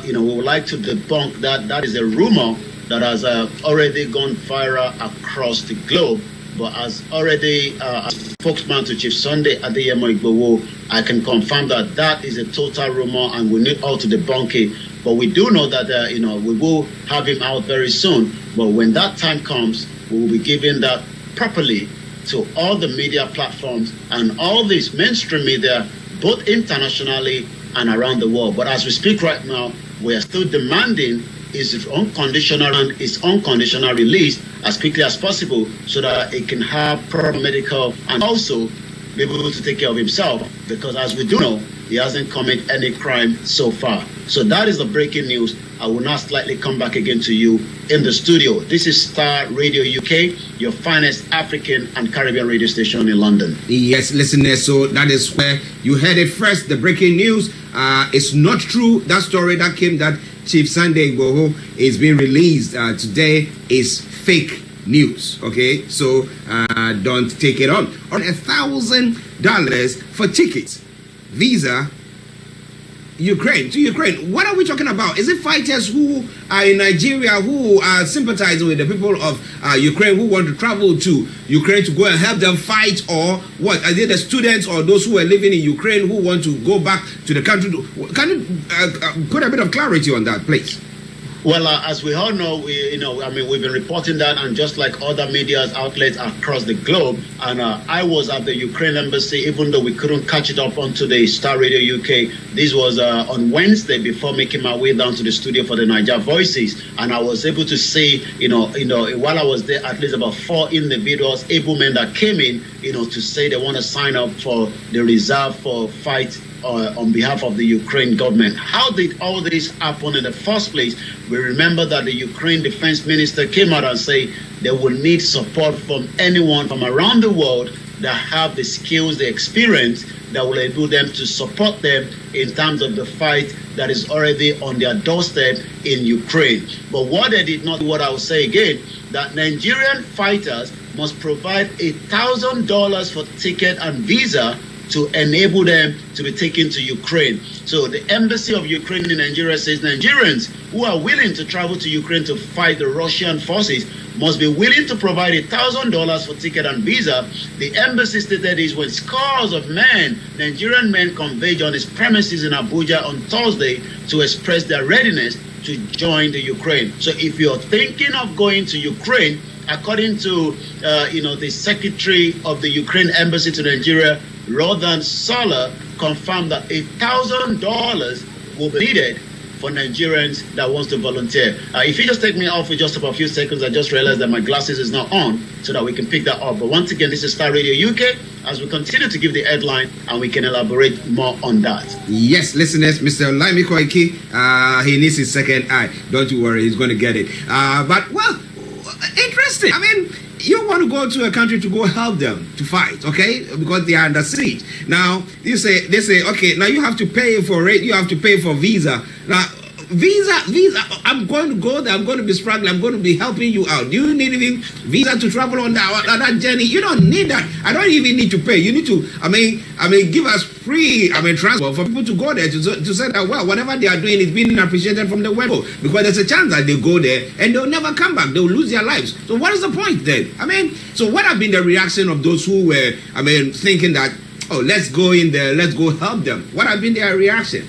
We would like to debunk that. That is a rumor that has already gone viral across the globe. But as already a spokesman to Chief Sunday Adeyemo Igboho, I can confirm that that is a total rumor and we need all to debunk it. But we do know that, we will have him out very soon. But when that time comes, we will be giving that properly to all the media platforms and all these mainstream media, both internationally and around the world. But as we speak right now, we are still demanding his unconditional release as quickly as possible so that it can have proper medical and also be able to take care of himself, because as we do know, he hasn't committed any crime so far. So that is the breaking news. I will now slightly come back again to you in the studio. This is Starr Radio UK, your finest African and Caribbean radio station in London. Yes, listeners, so that is where you heard it first. The breaking news. It's not true. That story that came that Chief Sunday Igboho is being released today is fake news. Okay, so don't take it on $1,000 for tickets, visa, to Ukraine. What are we talking about? Is it fighters who are in Nigeria who are sympathizing with the people of Ukraine who want to travel to Ukraine to go and help them fight, or what? Are they the students or those who are living in Ukraine who want to go back to the country? Can you put a bit of clarity on that, please? Well, as we all know, we've been reporting that, and just like other media outlets across the globe. And I was at the Ukraine embassy, even though we couldn't catch it up onto the Starr Radio UK. This was on Wednesday before making my way down to the studio for the Niger Voices, and I was able to see, while I was there, at least about 4 individuals, able men that came in, to say they want to sign up for the reserve for fight on behalf of the Ukraine government. How did all this happen in the first place? We remember that the Ukraine defense minister came out and said they will need support from anyone from around the world that have the skills, the experience that will enable them to support them in terms of the fight that is already on their doorstep in Ukraine. But what they did not, what I will say again, that Nigerian fighters must provide $1,000 for ticket and visa to enable them to be taken to Ukraine. So the embassy of Ukraine in Nigeria says Nigerians who are willing to travel to Ukraine to fight the Russian forces must be willing to provide $1,000 for ticket and visa. The embassy stated this when scores of Nigerian men converged on its premises in Abuja on Thursday to express their readiness to join the Ukraine. So if you're thinking of going to Ukraine, according to the secretary of the Ukraine embassy to Nigeria, Rodan Sala, confirmed that $1,000 will be needed for Nigerians that wants to volunteer. If you just take me off for just about a few seconds, I just realized that my glasses is not on so that we can pick that up. But once again, this is Starr Radio UK as we continue to give the headline and we can elaborate more on that. Yes, listeners, Mr. Olayomi Koiki, he needs his second eye. Don't you worry, he's going to get it. But, well, interesting. I mean, you want to go to a country to go help them to fight, okay? Because they are under siege. Now, they say, okay, now you have to pay for it. You have to pay for visa. Now, visa, I'm going to go there. I'm going to be struggling. I'm going to be helping you out. Do you need even visa to travel on that journey? You don't need that. I don't even need to pay. You need to, give us free, transport for people to go there to say that, well, whatever they are doing is being appreciated from the world. Because there's a chance that they go there and they'll never come back. They'll lose their lives. So what is the point then? So what have been the reaction of those who were, thinking that, oh, let's go in there, let's go help them? What have been their reaction?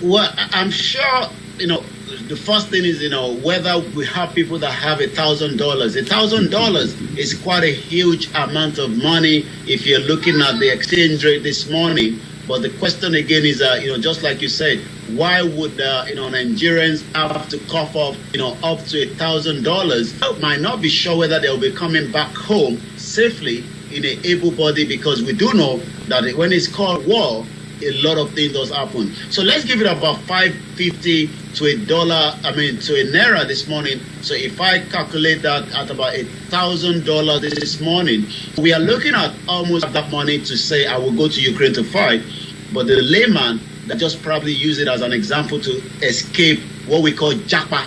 Well, I'm sure, the first thing is, whether we have people that have $1,000. $1,000 is quite a huge amount of money if you're looking at the exchange rate this morning. But the question again is, just like you said, why would Nigerians have to cough up, up to $1,000? I might not be sure whether they'll be coming back home safely in a able body, because we do know that when it's called war, a lot of things does happen. So let's give it about $5.50 to $1, to a naira this morning. So if I calculate that at about $1,000 this morning, we are looking at almost that money to say I will go to Ukraine to fight. But the layman that just probably use it as an example to escape what we call japa,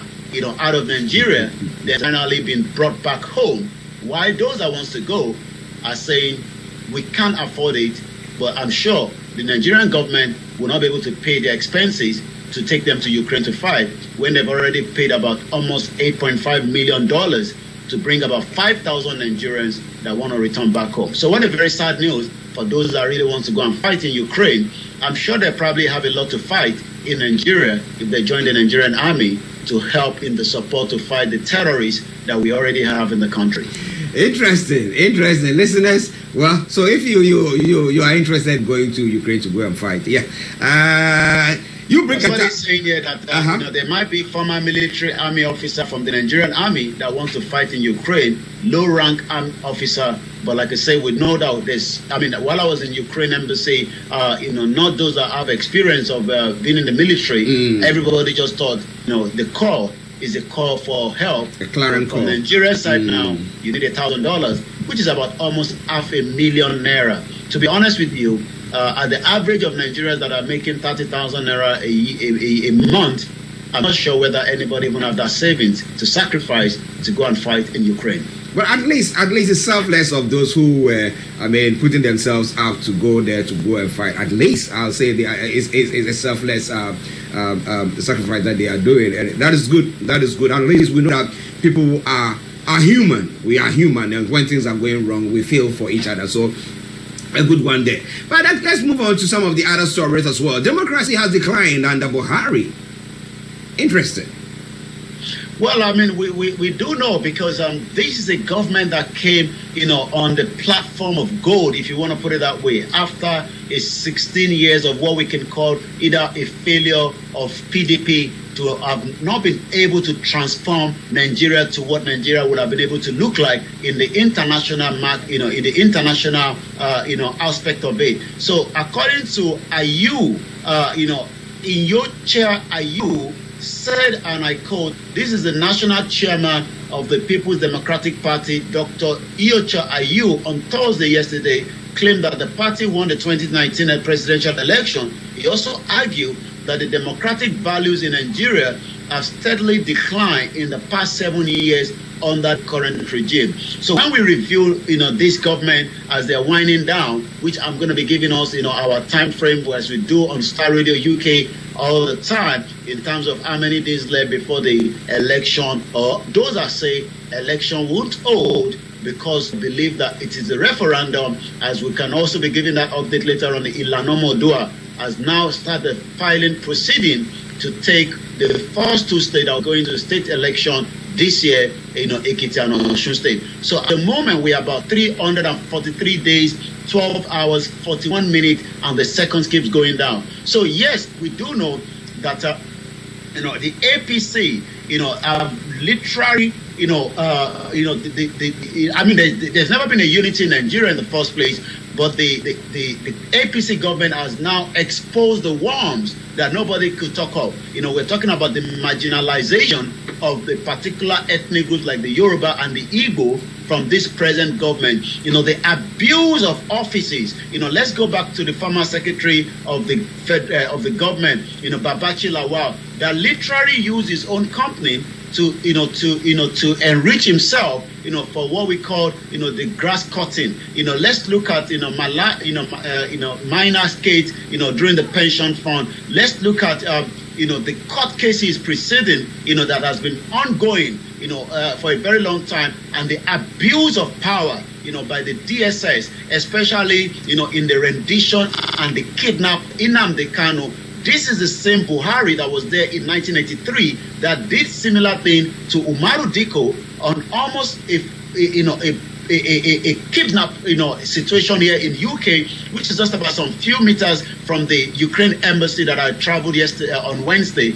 out of Nigeria, they're finally been brought back home. While those that wants to go are saying we can't afford it, but I'm sure the Nigerian government will not be able to pay their expenses to take them to Ukraine to fight, when they've already paid about almost $8.5 million to bring about 5,000 Nigerians that want to return back home. So what a very sad news for those that really want to go and fight in Ukraine. I'm sure they probably have a lot to fight in Nigeria if they join the Nigerian army to help in the support to fight the terrorists that we already have in the country. Interesting, listeners. Well, so if you are interested in going to Ukraine to go and fight, you bring somebody saying here that there might be former military army officer from the Nigerian army that wants to fight in Ukraine, low rank army officer. But like I say, we know that there's, while I was in Ukraine embassy, not those that have experience of being in the military, everybody just thought, the call is a call for help. A clarion call. From Nigeria side now, you need $1,000, which is about almost $500,000 naira. To be honest with you, at the average of Nigerians that are making 30,000 naira a month, I'm not sure whether anybody even have that savings to sacrifice to go and fight in Ukraine. But at least it's selfless of those who were, putting themselves out to go there to go and fight. At least I'll say it's a selfless sacrifice that they are doing, and that is good. At least we know that people are human. We are human, and when things are going wrong, we feel for each other. So a good one there. But let's move on to some of the other stories as well. Democracy has declined under Buhari. Interesting. Well, we do know, because this is a government that came, on the platform of gold, if you want to put it that way, after 16 years of what we can call either a failure of PDP to have not been able to transform Nigeria to what Nigeria would have been able to look like in the international in the international, aspect of it. So according to Ayu, in your chair, Ayu said, and I quote, "This is the national chairman of the People's Democratic Party, Dr. Iyorchia Ayu, on Thursday yesterday, claimed that the party won the 2019 presidential election." He also argued that the democratic values in Nigeria have steadily declined in the past 7 years under the current regime. So when we review, this government as they're winding down, which I'm going to be giving us, our time frame as we do on Starr Radio UK all the time, in terms of how many days left before the election, or those that say election won't hold because we believe that it is a referendum, as we can also be giving that update later on. The Ilanomo has now started filing proceeding to take the first two states that are going to the state election this year, Ekiti and Osun State. So at the moment, we are about 343 days, 12 hours, 41 minutes, and the seconds keeps going down. So yes, we do know that, the APC, literally, there's never been a unity in Nigeria in the first place, but the APC government has now exposed the worms that nobody could talk of. We're talking about the marginalization of the particular ethnic groups like the Yoruba and the Igboho from this present government. The abuse of offices. Let's go back to the former secretary of the government, Babachi Lawal, that literally used his own company to enrich himself, for what we call, the grass cutting. Let's look at, minor skates, during the pension fund. Let's look at, the court cases preceding, that has been ongoing, for a very long time, and the abuse of power, by the DSS, especially, in the rendition and the kidnap NNAMDI KANU This is the same Buhari that was there in 1983 that did similar thing to Umaru Diko on almost a kidnap situation here in UK, which is just about some few meters from the Ukraine embassy that I traveled yesterday on Wednesday,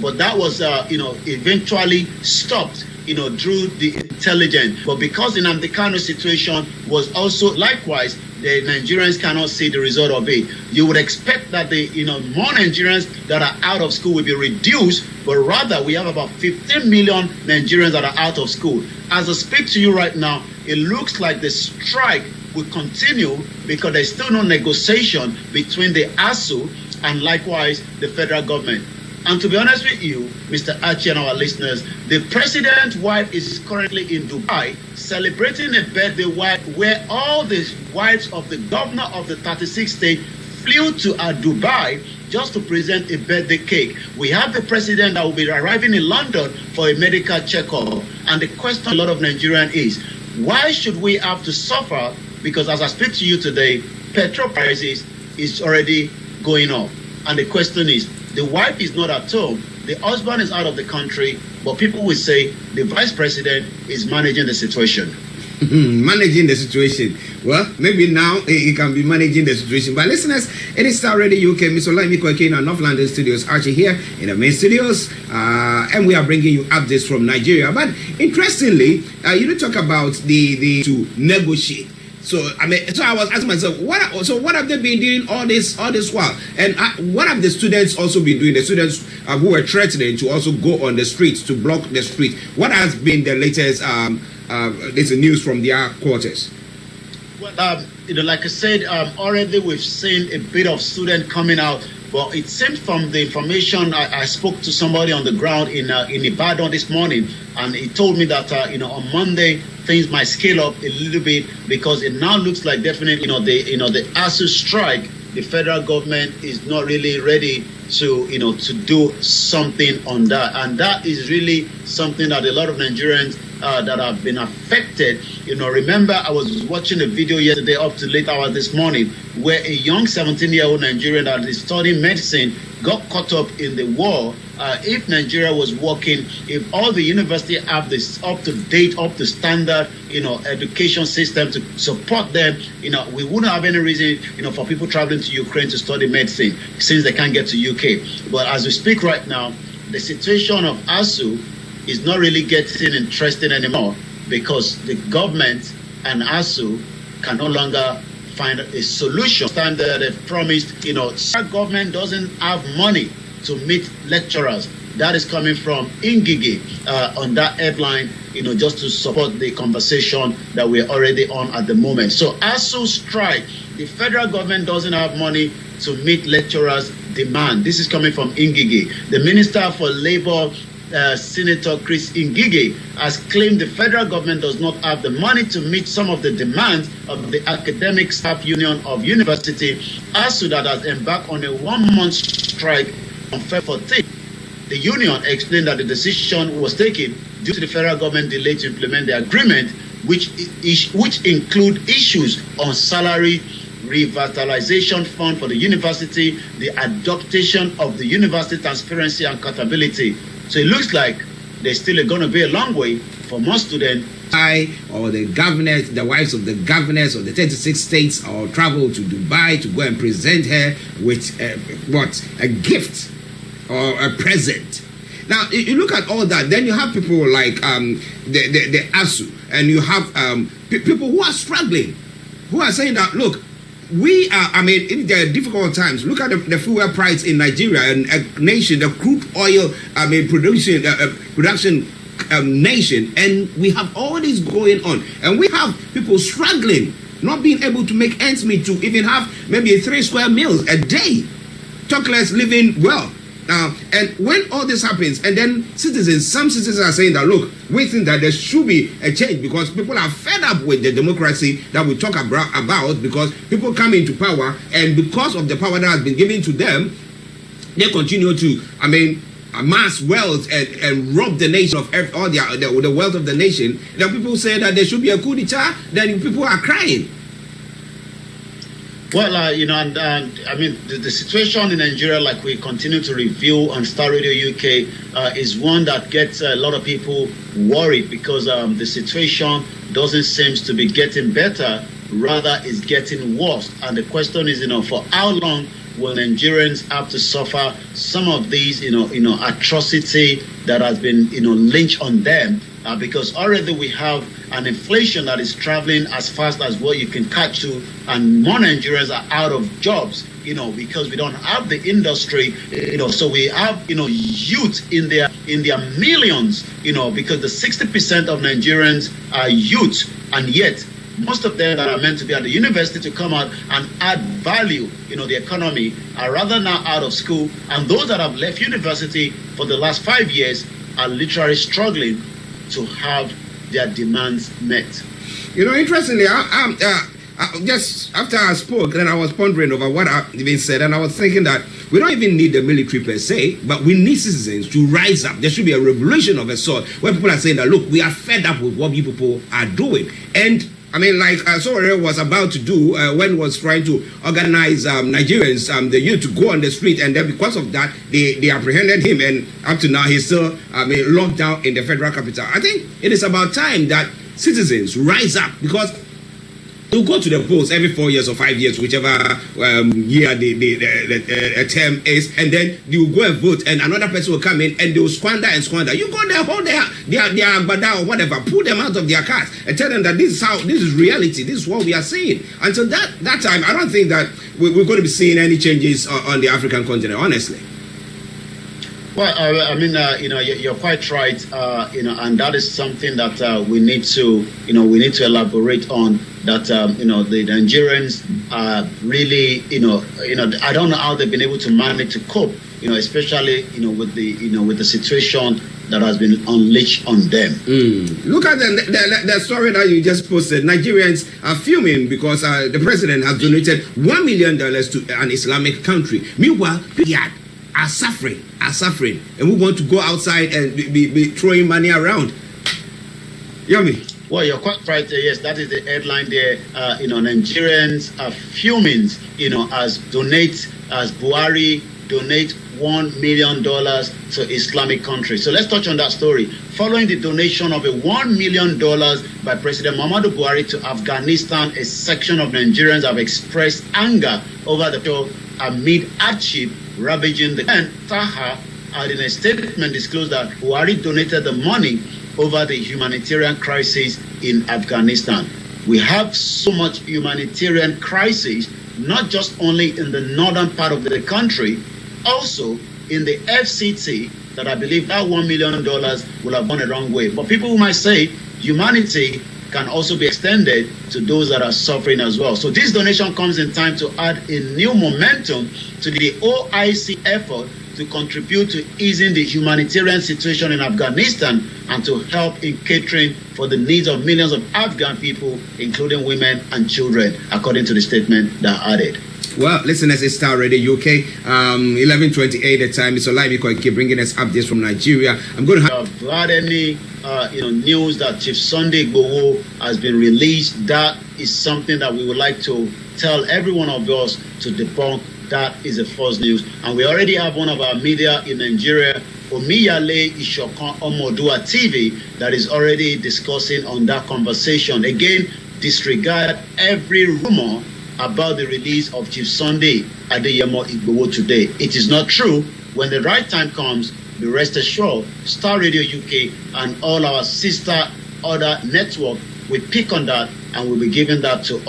but that was eventually stopped through the intelligence. But because the NNAMDI KANU situation was also likewise, the Nigerians cannot see the result of it. You would expect that the more Nigerians that are out of school will be reduced, but rather we have about 15 million Nigerians that are out of school. As I speak to you right now, it looks like the strike will continue because there's still no negotiation between the ASU and likewise the federal government. And to be honest with you, Mr. Archie and our listeners, the president's wife is currently in Dubai celebrating a birthday where all the wives of the governor of the 36 states flew to Dubai just to present a birthday cake. We have the president that will be arriving in London for a medical checkup. And the question a lot of Nigerians is, why should we have to suffer? Because as I speak to you today, petrol prices is already going up. And the question is, the wife is not at home, the husband is out of the country, but people will say the vice president is managing the situation. Managing the situation. Well, maybe now he can be managing the situation. But listeners, it is Starr Radio UK, Mr. Olayomi Koiki in our North London studios, Archie here in the main studios, and we are bringing you updates from Nigeria. But interestingly, you did talk about the to negotiate. So I was asking myself, what have they been doing all this while, and what have the students also been doing? The students who were threatening to also go on the streets to block the street. What has been the latest news from their quarters? Well, like I said, already we've seen a bit of students coming out. But it seems from the information, I spoke to somebody on the ground in Ibadan this morning, and he told me that on Monday things might scale up a little bit because it now looks like definitely the ASU strike, the federal government is not really ready to to do something on that, and that is really something that a lot of Nigerians that have been affected. Remember, I was watching a video yesterday up to late hours this morning where a young 17-year-old Nigerian that is studying medicine got caught up in the war. If Nigeria was working, if all the university have this up to date, up to standard, education system to support them, we wouldn't have any reason, for people traveling to Ukraine to study medicine since they can't get to UK. But as we speak right now, the situation of ASU is not really getting interesting anymore because the government and ASU can no longer find a solution. Time that they've promised, our government doesn't have money to meet lecturers. That is coming from Ngige on that headline, just to support the conversation that we're already on at the moment. So ASU strike, the federal government doesn't have money to meet lecturers' demand. This is coming from Ngige. The Minister for Labor, Senator Chris Ngige, has claimed the federal government does not have the money to meet some of the demands of the Academic Staff Union of University, ASU, that has embarked on a 1-month strike on February 14th. The union explained that the decision was taken due to the federal government delay to implement the agreement, which include issues on salary, revitalization fund for the university, the adaptation of the university transparency and accountability. So it looks like there's still going to be a long way for more students. Or the governors, the wives of the governors of the 36 states, or travel to Dubai to go and present her with a gift or a present. Now, you look at all that, then you have people like the ASU, and you have people who are struggling, who are saying that, look, we are, in the difficult times, look at the fuel price in Nigeria, and a nation, the crude oil, production nation, and we have all this going on, and we have people struggling, not being able to make ends meet, to even have maybe 3 square meals a day, talk less living well. And when all this happens, and then some citizens are saying that, look, we think that there should be a change because people are fed up with the democracy that we talk about, because people come into power, and because of the power that has been given to them, they continue to, amass wealth and rob the nation of all the wealth of the nation. Then people say that there should be a coup d'etat, then people are crying. Well, I mean, the situation in Nigeria, like we continue to review on Star Radio UK, is one that gets a lot of people worried because the situation doesn't seem to be getting better, rather is getting worse. And the question is, for how long will Nigerians have to suffer some of these, atrocity that has been, lynched on them? Because already we have an inflation that is traveling as fast as what you can catch to, and more Nigerians are out of jobs, because we don't have the industry, so we have, youth in their millions, because the 60% of Nigerians are youth, and yet most of them that are meant to be at the university to come out and add value, the economy, are rather now out of school, and those that have left university for the last 5 years are literally struggling to have their demands met. Interestingly, just after I spoke, then I was pondering over what I've been said, and I was thinking that we don't even need the military per se, but we need citizens to rise up. There should be a revolution of a sort where people are saying that, look, we are fed up with what you people are doing. And I mean, like SOWORE was about to do when he was trying to organize Nigerians, the youth, to go on the street, and then because of that, they apprehended him, and up to now he's still locked down in the federal capital. I think it is about time that citizens rise up, because they'll go to the polls every 4 years or 5 years, whichever year the term is, and then you will go and vote, and another person will come in and they will squander and squander. You go there, hold their agbada or whatever, pull them out of their cars and tell them that this is reality, this is what we are seeing. Until that time, I don't think that we're going to be seeing any changes on the African continent, honestly. Well, I mean, you're quite right, and that is something that we need to elaborate on. That the Nigerians are really, I don't know how they've been able to manage to cope, especially with the situation that has been unleashed on them. Look at the story that you just posted. Nigerians are fuming because the president has donated $1 million to an Islamic country. Meanwhile, people are suffering, and we want to go outside and be throwing money around. Yummy. Well, you're quite right. Yes, that is the headline there. Nigerians are fuming, as Buhari donate $1 million to Islamic countries. So let's touch on that story. Following the donation of a $1 million by President Muhammadu Buhari to Afghanistan, a section of Nigerians have expressed anger over the bill amid hardship ravaging the land. Taha had in a statement disclosed that Buhari donated the money over the humanitarian crisis in Afghanistan. We have so much humanitarian crisis, not just only in the northern part of the country, also in the FCT, that I believe that $1 million will have gone a wrong way. But people who might say humanity can also be extended to those that are suffering as well. So this donation comes in time to add a new momentum to the OIC effort to contribute to easing the humanitarian situation in Afghanistan and to help in catering for the needs of millions of Afghan people, including women and children, according to the statement that added. Well, listeners, it's Starr Radio UK, 11:28 the time. It's Olayomi Koiki bringing us updates from Nigeria. I'm going to have had any news that Chief Sunday Igboho has been released. That is something that we would like to tell every one of us to debunk. That is a false news. And we already have one of our media in Nigeria, Omiyale Ishokan Omodua TV, that is already discussing on that conversation. Again, disregard every rumor about the release of Chief Sunday Adeyemo Igboho today. It is not true. When the right time comes, be rest assured, Star Radio UK and all our sister other network will pick on that, and we'll be giving that to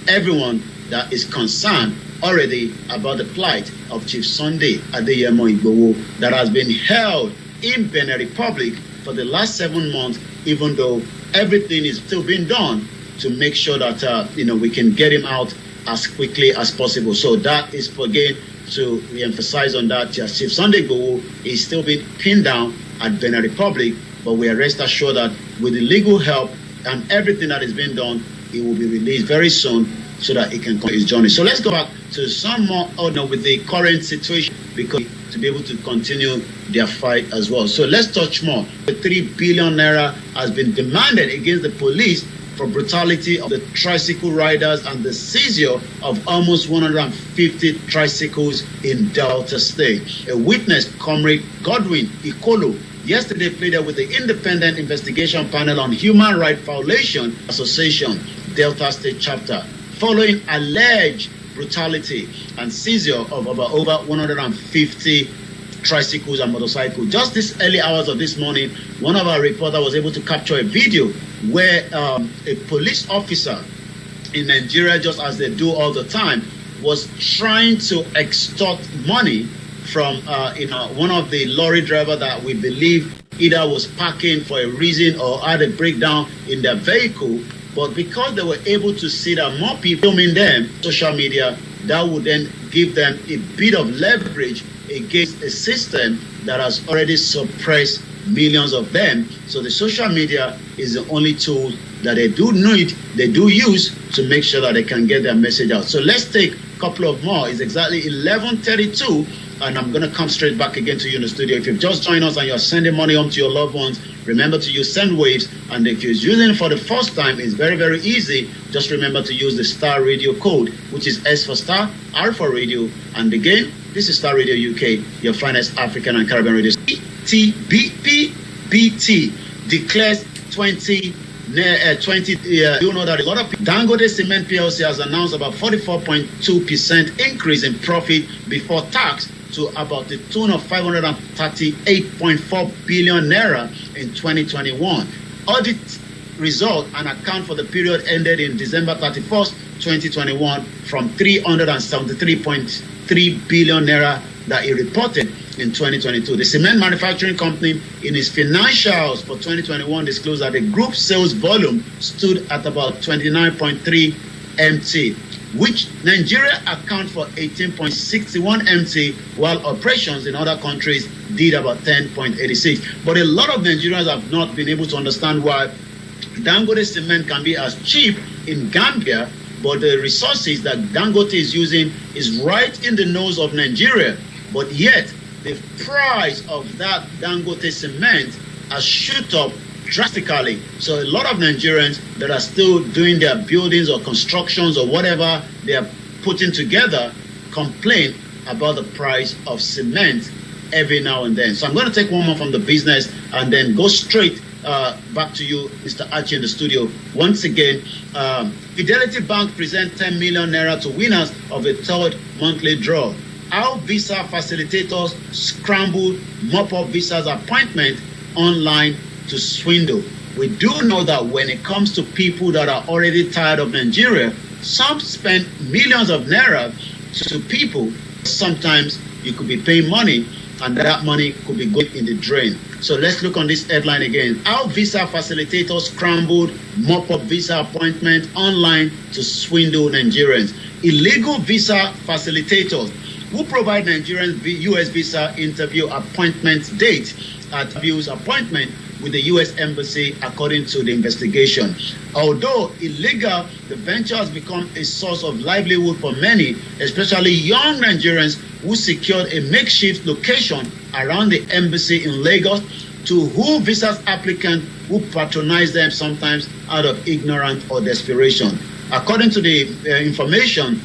everyone that is concerned already about the plight of Chief Sunday Adeyemo Igboho that has been held in Benin Republic for the last 7 months, even though everything is still being done to make sure that we can get him out as quickly as possible. So that is, again, to re-emphasize on that. Chief Sunday Igboho is still being pinned down at Benin Republic, but we are rest assured that with the legal help and everything that is being done, he will be released very soon so that he can continue his journey. So let's go back to some more order with the current situation, because to be able to continue their fight as well. So let's touch more. The 3 billion naira has been demanded against the police for brutality of the tricycle riders and the seizure of almost 150 tricycles in Delta State. A witness, Comrade Godwin Ikolo, yesterday pleaded with the Independent Investigation Panel on Human Rights Violation Association, Delta State Chapter, following alleged brutality and seizure of over 150 tricycles and motorcycles. Just this early hours of this morning, one of our reporters was able to capture a video where a police officer in Nigeria, just as they do all the time, was trying to extort money from one of the lorry driver that we believe either was parking for a reason or had a breakdown in their vehicle. But because they were able to see that more people filming them, social media, that would then give them a bit of leverage against a system that has already suppressed millions of them. So the social media is the only tool that they do need, they do use to make sure that they can get their message out. So let's take a couple of more. It's exactly 11:32, and I'm going to come straight back again to you in the studio. If you've just joined us and you're sending money home to your loved ones, remember to use send waves. And if you're using it for the first time, it's very, very easy. Just remember to use the Starr radio code, which is S for Star, R for Radio. And again, this is Starr Radio UK, your finest African and Caribbean radio. BT declares 20. You know that a lot of people. Dangote Cement PLC has announced about 44.2% increase in profit before tax to about the tune of 538.4 billion naira in 2021. Audit result and account for the period ended in December 31st, 2021 from 373.3 billion naira that it reported in 2022. The cement manufacturing company in its financials for 2021 disclosed that the group sales volume stood at about 29.3 MT, which Nigeria account for 18.61 MT, while operations in other countries did about 10.86. But a lot of Nigerians have not been able to understand why Dangote cement can be as cheap in Gambia, but the resources that Dangote is using is right in the nose of Nigeria. But yet, the price of that Dangote cement has shot up drastically. So a lot of Nigerians that are still doing their buildings or constructions or whatever they are putting together complain about the price of cement every now and then. So I'm going to take one more from the business and then go straight back to you, Mr. Archie, in the studio. Once again, Fidelity Bank present 10 million naira to winners of a third monthly draw. How visa facilitators scrambled mop-up visas appointment online to swindle. We do know that when it comes to people that are already tired of Nigeria, some spend millions of naira to people. Sometimes you could be paying money and that money could be going in the drain. So let's look on this headline again. How visa facilitators scrambled mop-up visa appointment online to swindle Nigerians. Illegal visa facilitators who provide Nigerians U.S. visa interview appointment date at view's appointment with the U.S. Embassy, according to the investigation. Although illegal, the venture has become a source of livelihood for many, especially young Nigerians who secured a makeshift location around the embassy in Lagos, to who visas applicants who patronize them sometimes out of ignorance or desperation. According to the information,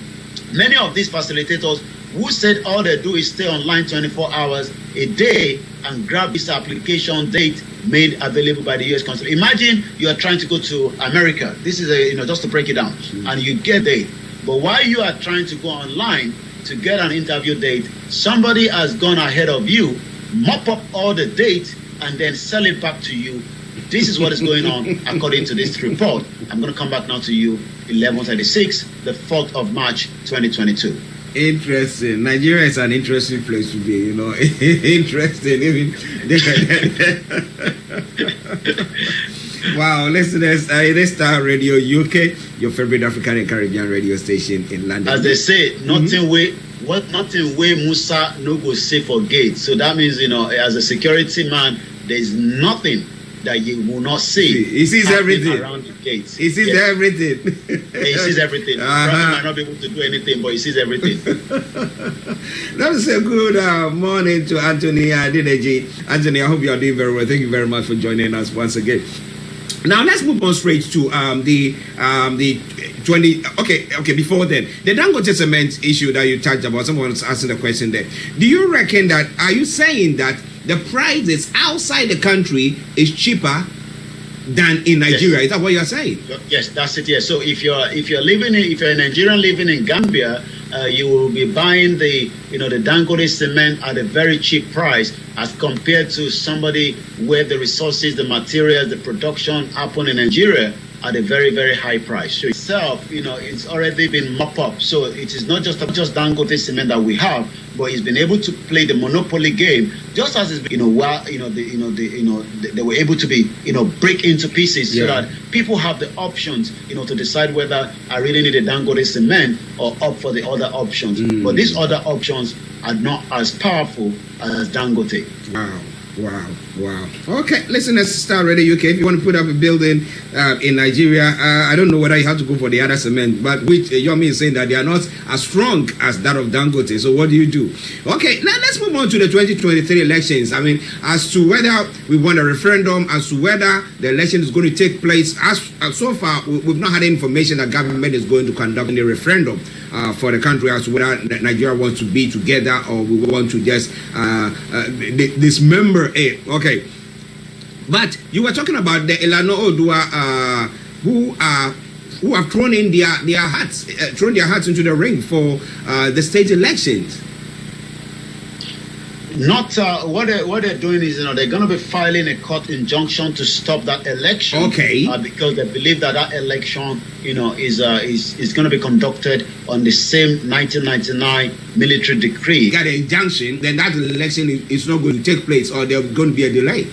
many of these facilitators who said all they do is stay online 24 hours a day and grab this application date made available by the U.S. consulate. Imagine you are trying to go to America. This is just to break it down, and you get there. But while you are trying to go online to get an interview date, somebody has gone ahead of you, mop up all the dates, and then sell it back to you. This is what is going on according to this report. I'm going to come back now to you, 11:36, the 4th of March, 2022. Interesting. Nigeria is an interesting place to be, interesting. Even wow, listeners, this Starr Radio UK, your favorite African and Caribbean radio station in London. As they say, nothing way Musa no go say for gate. So that means, as a security man, there's nothing that you will not see. He sees everything around the gates. He sees everything. He sees everything. Probably might not be able to do anything, but he sees everything. That was a good morning to Anthony Adedeji. Anthony, I hope you are doing very well. Thank you very much for joining us once again. Now let's move on straight to the 20. Okay. Before then, the Dangote cement issue that you touched about. Someone was asking the question there. Do you reckon that? Are you saying that the prices outside the country is cheaper than in Nigeria? Yes. Is that what you're saying? Yes, that's it. Yes. So if you're a Nigerian living in Gambia, you will be buying the Dangote cement at a very cheap price as compared to somebody where the resources, the materials, the production happen in Nigeria at a very, very high price. So itself, it's already been mopped up. So it is not just Dangote cement that we have, but it's been able to play the monopoly game, just as it's been, they were able to be, break into pieces so that people have the options, to decide whether I really need a Dangote cement or opt for the other options. But these other options are not as powerful as Dangote. Wow. Okay, listen, let's start Radio UK. If you want to put up a building in Nigeria, I don't know whether you have to go for the other cement, but which Yomi is saying that they are not as strong as that of Dangote. So what do you do? Okay, now let's move on to the 2023 elections. I mean, as to whether we want a referendum, as to whether the election is going to take place. As so far, we've not had any information that government is going to conduct a referendum for the country as to whether Nigeria wants to be together or we want to just dismember it. Okay, but you were talking about the Elano Odua who have thrown in their hats into the ring for the state elections. Not what they're doing is they're going to be filing a court injunction to stop that election. Okay. Because they believe that election is going to be conducted on the same 1999 military decree. Got an injunction, then that election is not going to take place, or there's going to be a delay.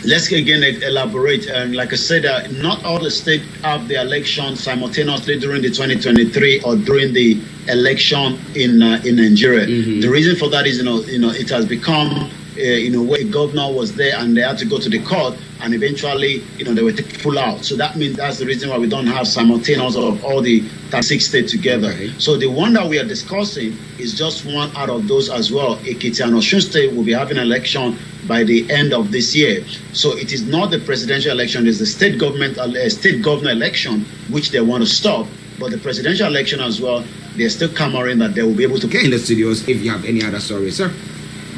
Let's again elaborate. Like I said, not all the states have the election simultaneously during the 2023 or during the election in Nigeria. The reason for that is it has become where a governor was there and they had to go to the court, and eventually they were to pull out. So that means that's the reason why we don't have simultaneous of all the 36 states together. Okay. So the one that we are discussing is just one out of those as well. Ekiti and Osun State will be having an election by the end of this year. So it is not the presidential election, it's the state governor election which they want to stop. But the presidential election as well, they're still clamoring that they will be able to get in the studios if you have any other stories, sir.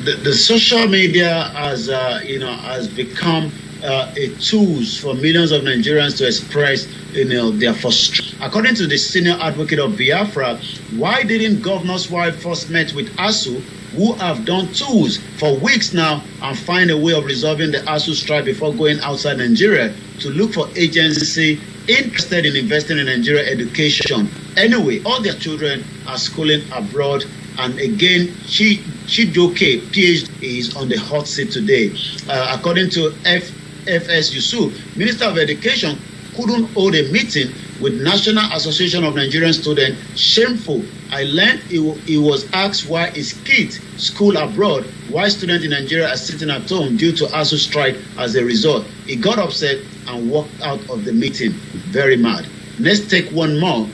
The social media has become a tool for millions of Nigerians to express their frustration. According to the senior advocate of Biafra, why didn't governor's wife first met with ASU, who have done tours for weeks now and find a way of resolving the ASU strike before going outside Nigeria to look for agency interested in investing in Nigeria education? Anyway, all their children are schooling abroad, and again, Chidoke, PhD, is on the hot seat today. According to FS Yusuf, Minister of Education couldn't hold a meeting with National Association of Nigerian Students. Shameful. I learned he was asked why his kids school abroad, why students in Nigeria are sitting at home due to ASU strike as a result. He got upset and walked out of the meeting. Very mad. Let's take one more.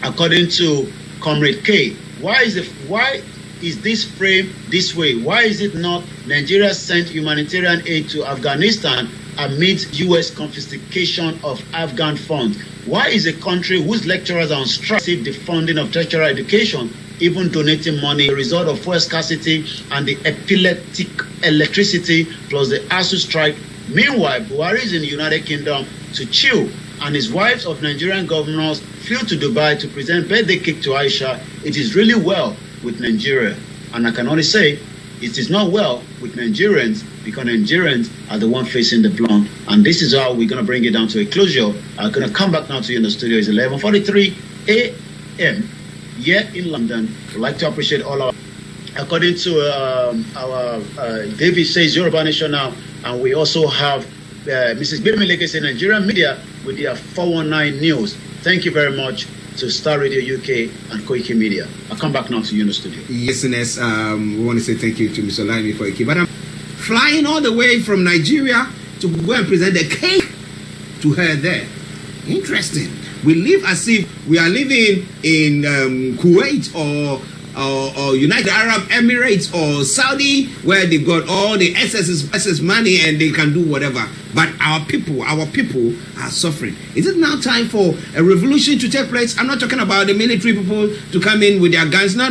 According to Comrade K, why is this framed this way? Why is it not Nigeria sent humanitarian aid to Afghanistan amid U.S. confiscation of Afghan funds? Why is a country whose lecturers are on strike the funding of tertiary education, even donating money, a result of fuel scarcity and the epileptic electricity plus the ASU strike? Meanwhile, Buhari is in the United Kingdom to chill, and his wives of Nigerian governors flew to Dubai to present birthday cake to Aisha. It is really well with Nigeria, and I can only say it is not well with Nigerians, because Nigerians are the one facing the blunt. And this is how we're going to bring it down to a closure. I'm going to come back now to you in the studio. It's 11:43 a.m. here in London. I'd like to appreciate all our, according to our David says Yoruba Nation now, and we also have Mrs. Bimileke saying Nigerian media with their 419 news. Thank you very much to Starr Radio UK and KOIKIMEDIA. I'll come back now to you in the studio. Listeners, we want to say thank you to Mr. Olayomi Koiki. But I'm flying all the way from Nigeria to go and present the cake to her there. Interesting. We live as if we are living in Kuwait or or United Arab Emirates or Saudi, where they got all the excess money and they can do whatever. But our people are suffering. Is it now time for a revolution to take place? I'm not talking about the military people to come in with their guns. No.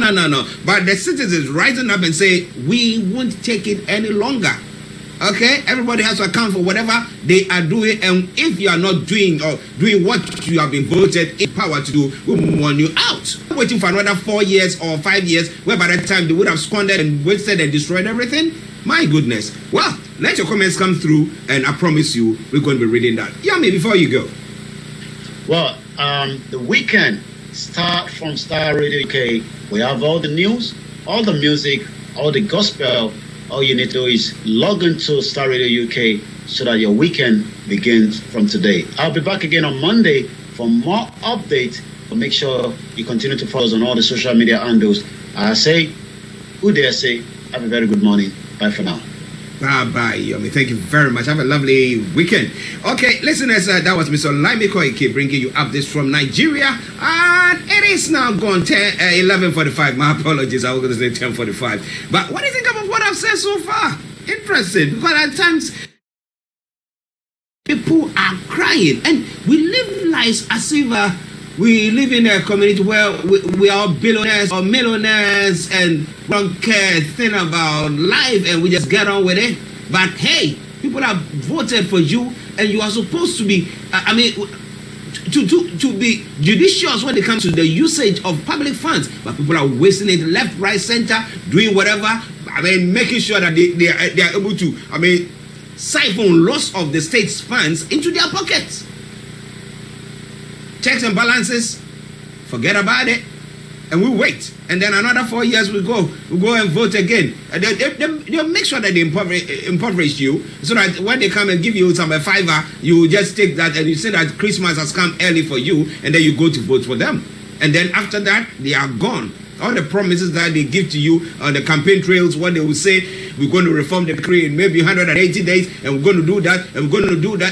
But the citizens rising up and say, we won't take it any longer. Okay, everybody has to account for whatever they are doing, and if you are not doing what you have been voted in power to do, we will warn you out. Waiting for another 4 years or 5 years, where by that time they would have squandered and wasted and destroyed everything. My goodness. Well, let your comments come through, and I promise you, we're going to be reading that. Yami, before you go. Well, the weekend start from Starr Radio UK. We have all the news, all the music, all the gospel. All you need to do is log into Starr Radio UK so that your weekend begins from today. I'll be back again on Monday for more updates. But make sure you continue to follow us on all the social media handles. I say, who dare say, have a very good morning. Bye for now. Bye, Yomi. Thank you very much. Have a lovely weekend. Okay, listeners, that was Mr. Olayomi Koiki bringing you updates from Nigeria. And it is now gone 11:45. My apologies, I was going to say 10:45. But what do you think about what I've said so far? Interesting. Because at times, people are crying. And we live lives as if we live in a community where we are billionaires or millionaires and don't care a thing about life and we just get on with it. But hey, people have voted for you and you are supposed to be, to be judicious when it comes to the usage of public funds. But people are wasting it left, right, center, doing whatever. Making sure that they are able to, siphon lots of the state's funds into their pockets. Checks and balances, forget about it, and we wait. And then another 4 years we go and vote again. And they'll make sure that they impoverish you, so that when they come and give you some $5, you just take that and you say that Christmas has come early for you, and then you go to vote for them. And then after that, they are gone. All the promises that they give to you on the campaign trails, what they will say, we're going to reform the decree in maybe 180 days, and we're going to do that, and we're going to do that.